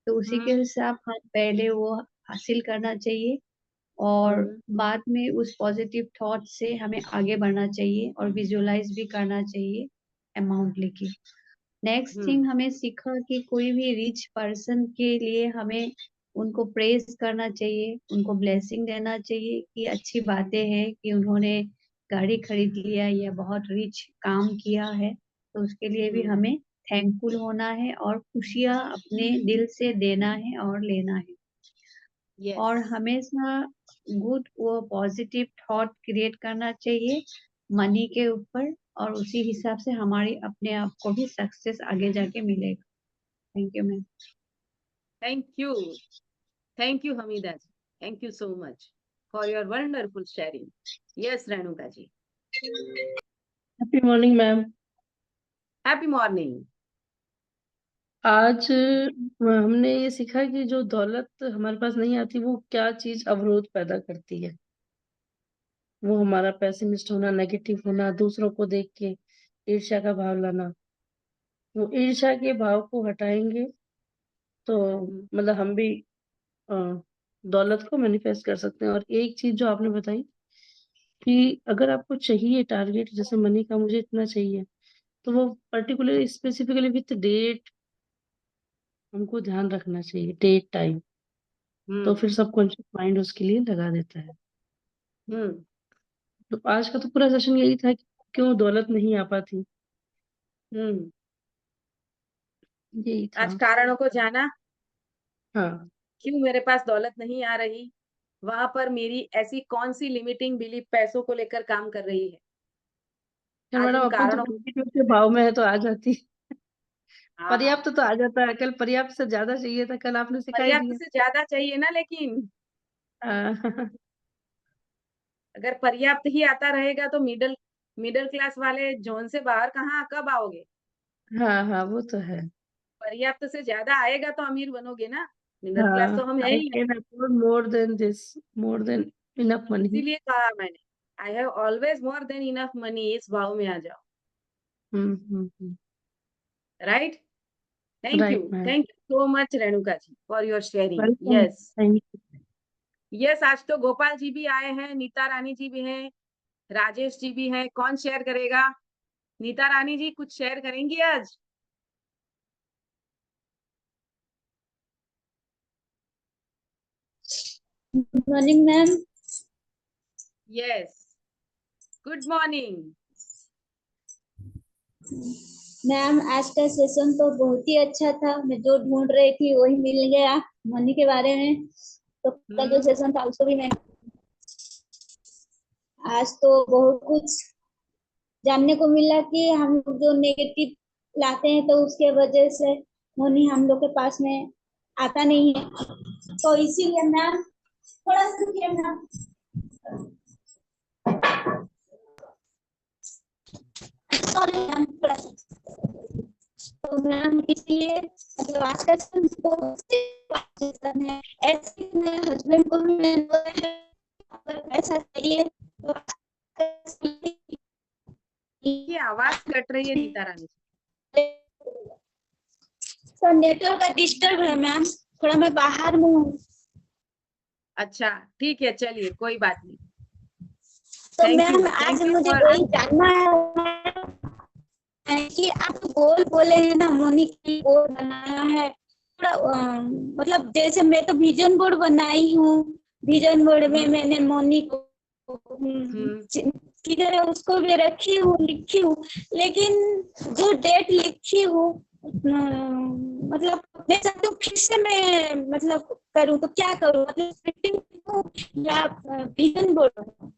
तो उसी के हिसाब हम पहले वो हासिल करना चाहिए और बाद में उस पॉजिटिव थॉट से हमें आगे बढ़ना चाहिए और विजुअलाइज भी करना चाहिए अमाउंट लेके। नेक्स्ट थिंग हमें सीखा कि कोई भी रिच पर्सन के लिए हमें उनको प्रेज करना चाहिए, उनको ब्लेसिंग देना चाहिए कि अच्छी बातें हैं कि उन्होंने गाड़ी खरीद लिया या बहुत रिच काम किया है, तो उसके लिए भी हमें थैंकफुल होना है और खुशियाँ अपने दिल से देना है और लेना है। yes. और हमेशा गुड वो पॉजिटिव थॉट क्रिएट करना चाहिए मनी के ऊपर और उसी हिसाब से हमारी अपने आप को भी सक्सेस आगे जाके मिलेगा। Thank you ma'am. Thank you Hamida ji, thank you so much for your wonderful sharing. Yes Renuka ji. Happy morning ma'am. Happy morning. आज हमने ये सीखा कि जो दौलत हमारे पास नहीं आती वो क्या चीज अवरोध पैदा करती है। वो हमारा पेसिमिस्ट होना, नेगेटिव होना, दूसरों को देख के ईर्ष्या का भाव लाना। वो ईर्ष्या के भाव को हटाएंगे तो मतलब हम भी अ, दौलत को मैनिफेस्ट कर सकते हैं। और एक चीज जो आपने बताई कि अगर आपको चाहिए टारगेट, जैसे मनी का मुझे इतना चाहिए, तो वो पर्टिकुलर स्पेसिफिकली विथ डेट हमको ध्यान रखना चाहिए, डेट टाइम। तो फिर सबकॉन्शियस माइंड उसके लिए लगा देता है। तो आज का तो पूरा सेशन यही था कि क्यों दौलत नहीं आ पाती, यही आज था। कारणों को जाना, हाँ, क्यों मेरे पास दौलत नहीं आ रही, वहां पर मेरी ऐसी कौन सी लिमिटिंग बिलीफ पैसों को लेकर काम कर रही है। क्या आज मैडम, उन अपन तो कारणों पॉजिटिव के भाव में है तो आ जाती। हाँ, पर्याप्त तो आ जाता है, कल पर्याप्त से ज्यादा चाहिए था, कल आपने सिखा ही पर्याप्त दिया। से ज्यादा चाहिए ना, लेकिन हाँ अगर पर्याप्त ही आता रहेगा तो मिडिल मिडिल क्लास वाले जोन से बाहर कहाँ कब आओगे। हाँ हाँ, वो तो है। पर्याप्त से ज्यादा आएगा तो अमीर बनोगे ना, मिडिल क्लास हाँ, तो हम है I he can afford more than this, more than enough नहीं। मनी। इसीलिए कहा मैंने, I have always more than enough money, इस भाव में आ जाओ, right? Right ma'am. Thank you so much Renuka ji for your sharing. Welcome, yes thank you. Yes, आज तो गोपाल जी भी आए हैं, नीता रानी जी भी हैं, राजेश जी भी हैं। कौन शेयर करेगा? नीता रानी जी कुछ शेयर करेंगी आज? Good morning ma'am. Yes, good morning ma'am, आज का सेशन तो बहुत ही अच्छा था। मैं जो ढूंढ रही थी वही मिल गया मनी के बारे में। तो कल जो सेशन था उसको भी मैं आज तो बहुत कुछ जानने को मिला कि हम लोग जो नेगेटिव लाते हैं तो उसके वजह से मनी हम लोग के पास में आता नहीं है। तो इसीलिए मैम थोड़ा सा रुकिए मैम। सॉरी मैम, थोड़ा सा। तो मैम इसलिए मतलब तो आजकल बहुत से पाकिस्तान है ऐसे। मेरे हस्बैंड को भी मैंने बोला है अगर पैसा चाहिए तो ये आवाज कट रही है नीता रानी जी। तो नेटवर्क का डिस्टर्ब है मैम, थोड़ा मैं बाहर में हूँ। अच्छा ठीक है, चलिए कोई बात नहीं। तो थैंक यू, मैम आज थैंक यू मुझे फॉर। वही जानना है कि आप गोल बोले हैं ना, मोनी की गोल बनाया है थोड़ा मतलब जैसे मैं तो विजन बोर्ड बनाई हूँ, विजन बोर्ड में मैंने मोनी को किधर है उसको भी रखी हूँ, लिखी हूँ, लेकिन जो डेट लिखी हूँ मतलब मैं चाहती हूँ फिर से मैं मतलब करूँ, तो क्या करूँ, मतलब प्रिंटिंग लिखूं या विजन बोर्ड?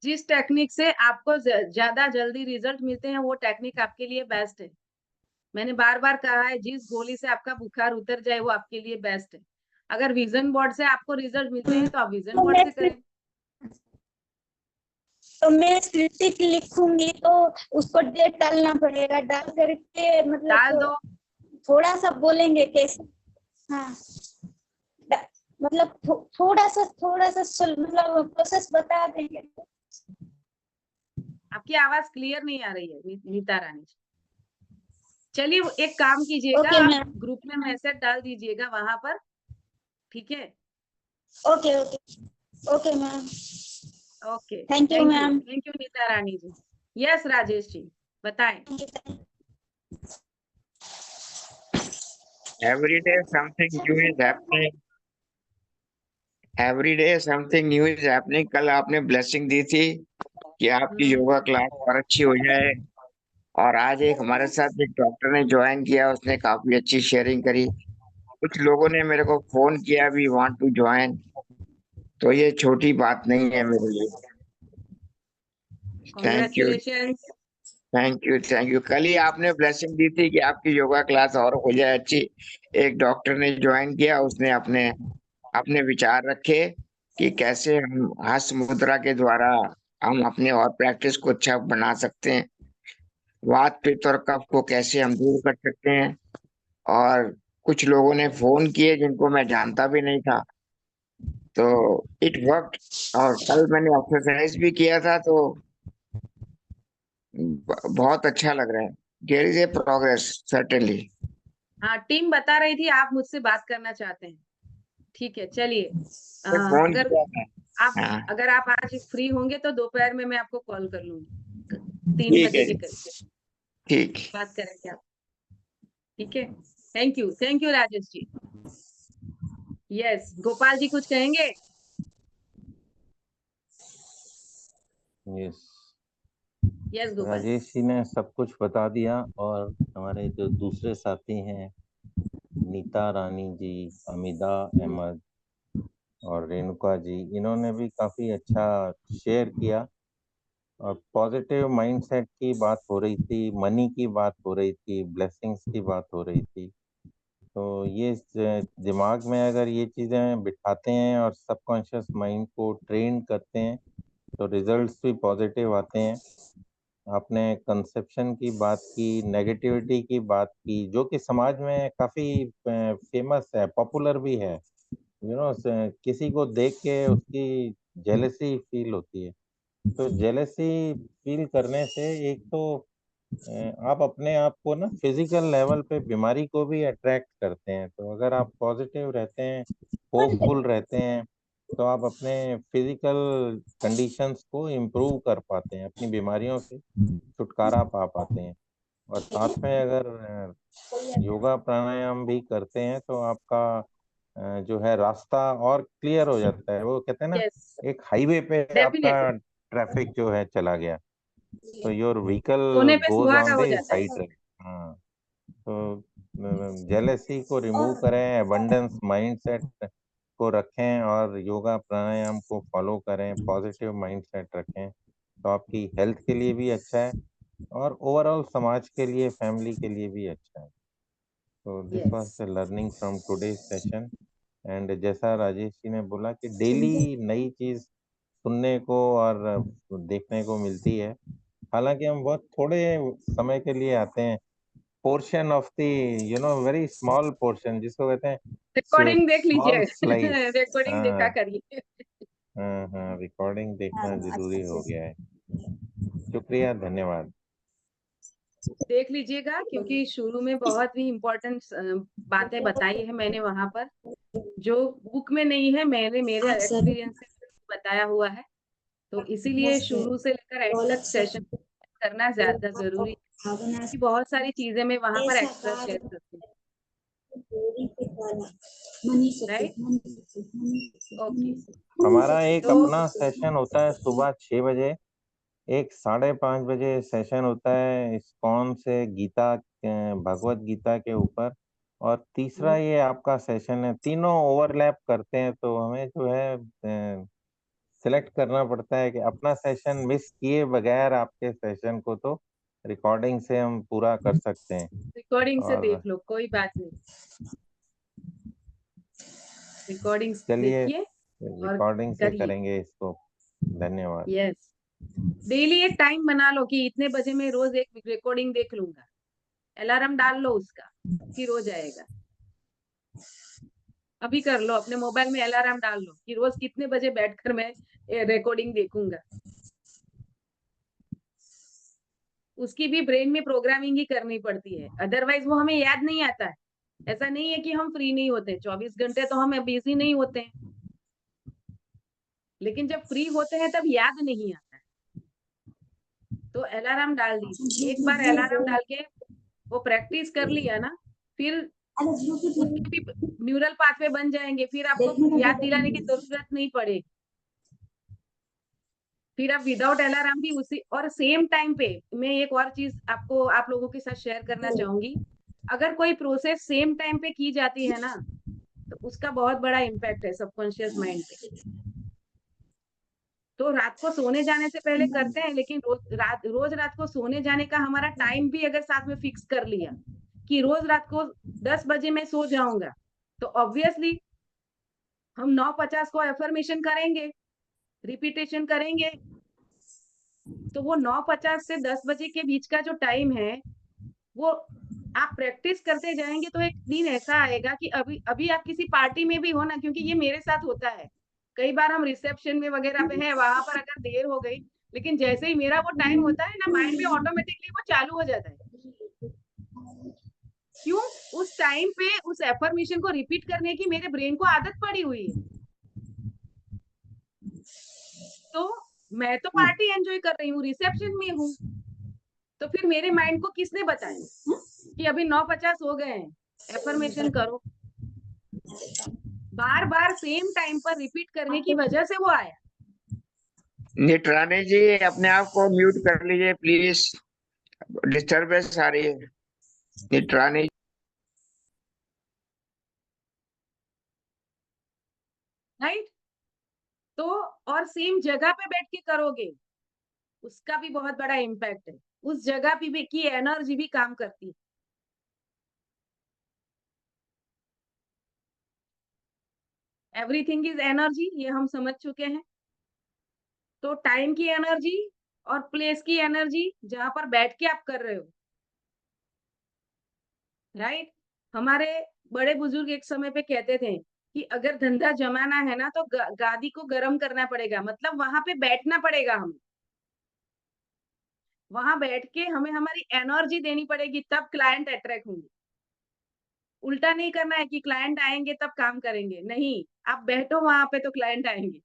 जिस टेक्निक से आपको ज्यादा जल्दी रिजल्ट मिलते हैं वो टेक्निक आपके लिए बेस्ट है। मैंने बार बार कहा है, जिस गोली से आपका बुखार उतर जाए वो आपके लिए बेस्ट है। अगर विजन बोर्ड से आपको रिजल्ट मिलते हैं तो आप विजन तो बोर्ड से करें। मैं स्क्रिप्ट लिखूंगी तो उसको डेट डालना पड़ेगा, डाल करके मतलब डाल दो। थोड़ा सा बोलेंगे कैसे? हाँ मतलब थोड़ा सा मतलब प्रोसेस बता देंगे। आपकी आवाज क्लियर नहीं आ रही है नीता रानी जी। चलिए एक काम कीजिएगा, ओके आप मैम। ग्रुप में मैसेज डाल दीजिएगा वहां पर, ठीक है? Okay okay okay ma'am. Okay, thank you ma'am. Thank you Neeta Rani ji. Yes Rajesh ji बताएं। Every day something new is happening. Every day something new is happening. कल आपने ब्लेसिंग दी थी कि आपकी योगा क्लास और अच्छी हो जाए, और आज एक हमारे साथ एक डॉक्टर ने ज्वाइन किया, उसने काफी अच्छी शेयरिंग करी। कुछ लोगों ने मेरे को फोन किया, वी वांट टू ज्वाइन। तो ये छोटी बात नहीं है मेरे लिए। Thank you, congratulation. Thank you, thank you. कल ही आपने ब्लेसिंग दी थी कि आपकी योगा क्लास और हो जाए अच्छी। एक डॉक्टर ने ज्वाइन किया, उसने अपने अपने विचार रखे कि कैसे हम हस्त मुद्रा के द्वारा हम अपने और प्रैक्टिस को अच्छा बना सकते हैं, वात पित्त और कफ को कैसे हम दूर कर सकते हैं। और कुछ लोगों ने फोन किए जिनको मैं जानता भी नहीं था, तो इट वर्क। और कल मैंने एक्सरसाइज भी किया था, तो बहुत अच्छा लग रहा है। There is a progress certainly. हाँ टीम बता रही थी आप मुझसे बात करना चाहते हैं। ठीक है चलिए, फोन अगर किया था। आप हाँ, अगर आप आज फ्री होंगे तो दोपहर में मैं आपको कॉल कर लूंगी, 3 ठीक बजे है के जी, करीब ठीक। बात करेंगे आप। ठीक है, thank you Rajesh ji. Yes Gopal ji कुछ कहेंगे? Yes, yes Gopal ji. राजेश जी ने सब कुछ बता दिया, और हमारे जो दूसरे साथी हैं नीता रानी जी, अमीदा अहमद और रेणुका जी, इन्होंने भी काफ़ी अच्छा शेयर किया। और पॉजिटिव माइंडसेट की बात हो रही थी, मनी की बात हो रही थी, ब्लेसिंग्स की बात हो रही थी। तो ये दिमाग में अगर ये चीज़ें बिठाते हैं और सबकॉन्शियस माइंड को ट्रेन करते हैं तो रिजल्ट्स भी पॉजिटिव आते हैं। आपने कंसेप्शन की बात की, नेगेटिविटी की बात की, जो कि समाज में काफ़ी फेमस है, पॉपुलर भी है। किसी को देख के उसकी जेलसी फील होती है। तो जेलसी फील करने से एक तो आप अपने आप को ना फिजिकल लेवल पे बीमारी को भी अट्रैक्ट करते हैं। तो अगर आप पॉजिटिव रहते हैं, होपफुल रहते हैं, तो आप अपने फिजिकल कंडीशंस को इम्प्रूव कर पाते हैं, अपनी बीमारियों से छुटकारा पा पाते हैं। और साथ में अगर योगा प्राणायाम भी करते हैं तो आपका जो है रास्ता और क्लियर हो जाता है। वो कहते हैं ना, यस एक हाईवे पे आपका डेफिनेटली, ट्रैफिक जो है चला गया, तो योर व्हीकल सोने पे गोज सुहागा ऑन हो द जाता है। High track. हाँ, तो जेलेसी को रिमूव करें, एबंडेंस माइंडसेट को रखें और योगा प्राणायाम को फॉलो करें, पॉजिटिव माइंडसेट रखें, तो आपकी हेल्थ के लिए भी अच्छा है और ओवरऑल समाज के लिए, फैमिली के लिए भी अच्छा है। तो this was yes the learning from today session. And जैसा राजेश जी ने बोला कि डेली नई चीज सुनने को और देखने को मिलती है। हालांकि हम बहुत थोड़े समय के लिए आते हैं, portion of the, very small portion, जिसको कहते हैं रिकॉर्डिंग देख small लीजिए। slice। रिकॉर्डिंग देखा हाँ करिए। हाँ, रिकॉर्डिंग देखना अच्छा जरूरी हो अच्छा गया है। शुक्रिया, धन्यवाद। देख लीजिएगा, क्योंकि शुरू में बहुत ही इम्पोर्टेंट बातें बताई है मैंने वहां पर, जो बुक में नहीं है, मैंने मेरे आप सर एक्सपीरियंस से बताया हुआ है। तो इसीलिए शुरू से लेकर एंड दौलत तक सर सेशन करना ज्यादा जरूरी है, भावना क्योंकि बहुत सारी चीजें मैं वहां पर ऐसा एक्स्ट्रा शेयर करती हूँ। Money right, okay. हमारा एक तो अपना सेशन होता है सुबह 6 बजे, एक 5:30 बजे सेशन होता है इस्कॉन से गीता, भगवत गीता के ऊपर, और तीसरा ये आपका सेशन है। तीनों ओवरलैप करते हैं, तो हमें जो है सिलेक्ट करना पड़ता है कि अपना सेशन मिस किए बगैर आपके सेशन को तो रिकॉर्डिंग से हम पूरा कर सकते हैं। रिकॉर्डिंग से और देख लो, कोई बात नहीं, रिकॉर्डिंग चलिए, देखिए और रिकॉर्डिंग से करिए। करेंगे इसको। धन्यवाद। यस, डेली एक टाइम बना लो कि इतने बजे मैं रोज एक रिकॉर्डिंग देख लूंगा। अलार्म डाल लो उसका, फिर हो जाएगा। अभी कर लो, अपने मोबाइल में अलार्म डाल लो कि रोज कितने बजे बैठकर मैं रिकॉर्डिंग देखूंगा। उसकी भी ब्रेन में प्रोग्रामिंग ही करनी पड़ती है, अदरवाइज वो हमें याद नहीं आता है। ऐसा नहीं है कि हम फ्री नहीं होते, 24 घंटे तो हम बिजी नहीं होते हैं, लेकिन जब फ्री होते हैं तब याद नहीं आता है। तो अलार्म डाल दीजिए, एक बार अलार्म डाल के वो प्रैक्टिस कर लिया ना, फिर उसके भी न्यूरल पाथवे बन जाएंगे, फिर आपको याद दिलाने की जरूरत नहीं पड़ेगी। फिर आप विदाउट अलार्म भी उसी और सेम टाइम पे, मैं एक और चीज आपको आप लोगों के साथ शेयर करना चाहूंगी। अगर कोई प्रोसेस सेम टाइम पे की जाती है ना, तो उसका बहुत बड़ा इम्पैक्ट है सबकॉन्शियस माइंड पे। तो रात को सोने जाने से पहले करते हैं, लेकिन रोज रात को सोने जाने का हमारा टाइम भी अगर साथ में फिक्स कर लिया कि रोज रात को 10 बजे मैं सो जाऊंगा, तो ऑब्वियसली हम 9:50 को एफर्मेशन करेंगे, रिपीटेशन करेंगे। तो वो 9:50 से 10 बजे के बीच का जो टाइम है, वो आप प्रैक्टिस करते जाएंगे तो एक दिन ऐसा आएगा कि अभी अभी आप किसी पार्टी में भी हो ना, क्योंकि ये मेरे साथ होता है कई बार, हम रिसेप्शन में वगैरह पे है, वहां पर अगर देर हो गई, लेकिन जैसे ही मेरा वो टाइम होता है ना, माइंड में ऑटोमेटिकली वो चालू हो जाता है। क्यों? उस टाइम पे उस एफर्मेशन को रिपीट करने की मेरे ब्रेन को आदत पड़ी हुई है। तो मैं तो पार्टी एंजॉय कर रही हूँ, रिसेप्शन में हूँ, तो फिर मेरे माइंड को किसने बताया कि अभी 9:50 हो गए हैं, एफर्मेशन करो। बार बार सेम टाइम पर रिपीट करने की वजह से वो आया। निटरानी जी, अपने आप को म्यूट कर लीजिए प्लीज, डिस्टरबेंस आ रही है। निटरानी, राइट? तो और सेम जगह पे बैठ के करोगे, उसका भी बहुत बड़ा इम्पैक्ट है, उस जगह पे भी की एनर्जी भी काम करती है। एवरीथिंग इज एनर्जी, ये हम समझ चुके हैं। तो टाइम की एनर्जी और प्लेस की एनर्जी, जहां पर बैठ के आप कर रहे हो, राइट? हमारे बड़े बुजुर्ग एक समय पे कहते थे कि अगर धंधा जमाना है ना, तो गादी को गर्म करना पड़ेगा, मतलब वहां पे बैठना पड़ेगा हमें, वहां बैठ के हमें हमारी एनर्जी देनी पड़ेगी, तब क्लाइंट अट्रैक्ट होंगे। उल्टा नहीं करना है कि क्लाइंट आएंगे तब काम करेंगे, नहीं, आप बैठो वहां पे तो क्लाइंट आएंगे।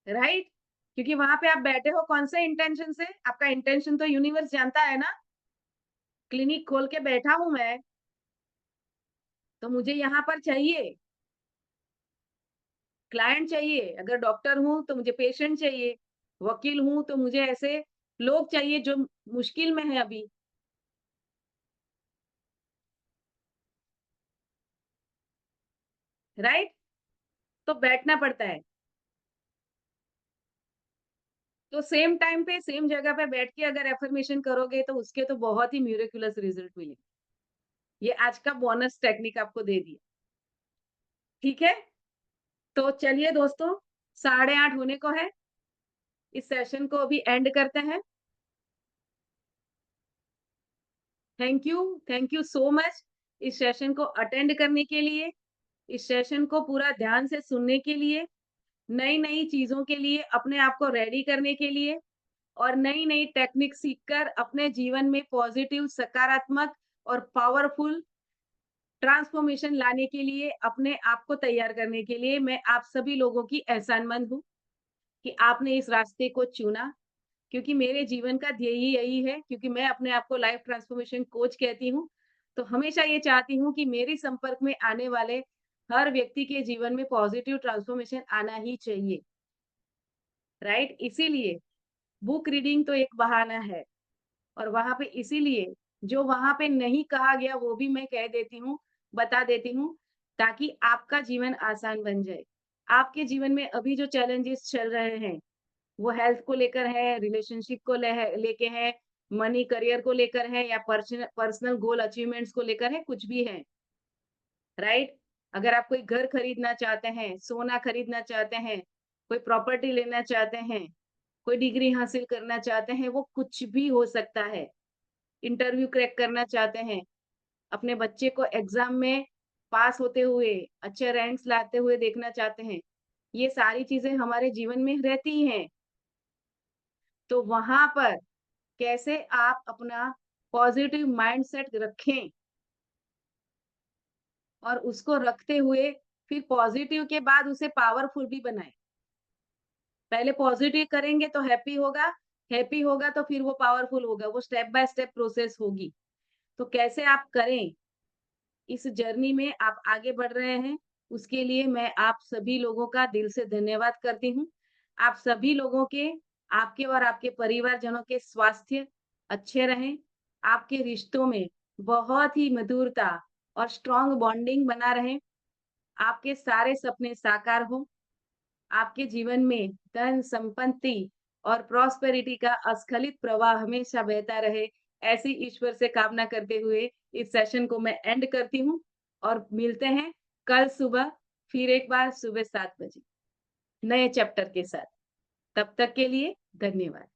राइट? क्योंकि वहां पे आप बैठे हो कौन से इंटेंशन से, आपका इंटेंशन तो यूनिवर्स जानता है ना। क्लिनिक खोल के बैठा हूं मैं, तो मुझे यहाँ पर चाहिए क्लाइंट, चाहिए। अगर डॉक्टर हूं तो मुझे पेशेंट चाहिए, वकील हूं तो मुझे ऐसे लोग चाहिए जो मुश्किल में है अभी। राइट? तो बैठना पड़ता है। तो सेम टाइम पे सेम जगह पे बैठ के अगर एफर्मेशन करोगे, तो उसके तो बहुत ही म्यूरिकुलस रिजल्ट मिलेंगे। ये आज का बोनस टेक्निक आपको दे दिया। ठीक है, तो चलिए दोस्तों, 8:30 होने को है। इस सेशन को अभी एंड करते हैं। थैंक यू सो मच इस सेशन को अटेंड करने के लिए, इस सेशन को पूरा ध्यान से सुनने के लिए, नई नई चीजों के लिए अपने आप को रेडी करने के लिए और नई नई टेक्निक सीखकर अपने जीवन में पॉजिटिव, सकारात्मक और पावरफुल ट्रांसफॉर्मेशन लाने के लिए, अपने आप को तैयार करने के लिए मैं आप सभी लोगों की एहसानमंद हूँ कि आपने इस रास्ते को चुना। क्योंकि मेरे जीवन का ध्येय ही यही है, क्योंकि मैं अपने आप को लाइफ ट्रांसफॉर्मेशन कोच कहती हूँ, तो हमेशा ये चाहती हूँ कि मेरी संपर्क में आने वाले हर व्यक्ति के जीवन में पॉजिटिव ट्रांसफॉर्मेशन आना ही चाहिए, राइट? इसीलिए बुक रीडिंग तो एक बहाना है, और वहां पे इसीलिए जो वहां पे नहीं कहा गया वो भी मैं कह देती हूँ, बता देती हूँ, ताकि आपका जीवन आसान बन जाए। आपके जीवन में अभी जो चैलेंजेस चल रहे हैं वो हेल्थ को लेकर है, रिलेशनशिप को लेके है, मनी करियर को लेकर है, या पर्सनल गोल अचीवमेंट्स को लेकर है, कुछ भी है, राइट? अगर आप कोई घर खरीदना चाहते हैं, सोना खरीदना चाहते हैं, कोई प्रॉपर्टी लेना चाहते हैं, कोई डिग्री हासिल करना चाहते हैं, वो कुछ भी हो सकता है। इंटरव्यू क्रैक करना चाहते हैं, अपने बच्चे को एग्जाम में पास होते हुए, अच्छे रैंक्स लाते हुए देखना चाहते हैं, ये सारी चीजें हमारे जीवन में रहती हैं। तो वहां पर कैसे आप अपना पॉजिटिव माइंडसेट रखें और उसको रखते हुए फिर पॉजिटिव के बाद उसे पावरफुल भी बनाएं। पहले पॉजिटिव करेंगे तो हैप्पी होगा तो फिर वो पावरफुल होगा, वो स्टेप बाय स्टेप प्रोसेस होगी। तो कैसे आप करें, इस जर्नी में आप आगे बढ़ रहे हैं, उसके लिए मैं आप सभी लोगों का दिल से धन्यवाद करती हूँ। आप सभी लोगों के, आपके और आपके परिवारजनों के स्वास्थ्य अच्छे रहें, आपके रिश्तों में बहुत ही मधुरता और स्ट्रॉन्ग बॉन्डिंग बना रहे, आपके सारे सपने साकार हों, आपके जीवन में धन संपत्ति और प्रॉस्पेरिटी का अस्खलित प्रवाह हमेशा बहता रहे, ऐसी ईश्वर से कामना करते हुए इस सेशन को मैं एंड करती हूँ और मिलते हैं कल सुबह फिर एक बार सुबह 7 बजे नए चैप्टर के साथ। तब तक के लिए धन्यवाद।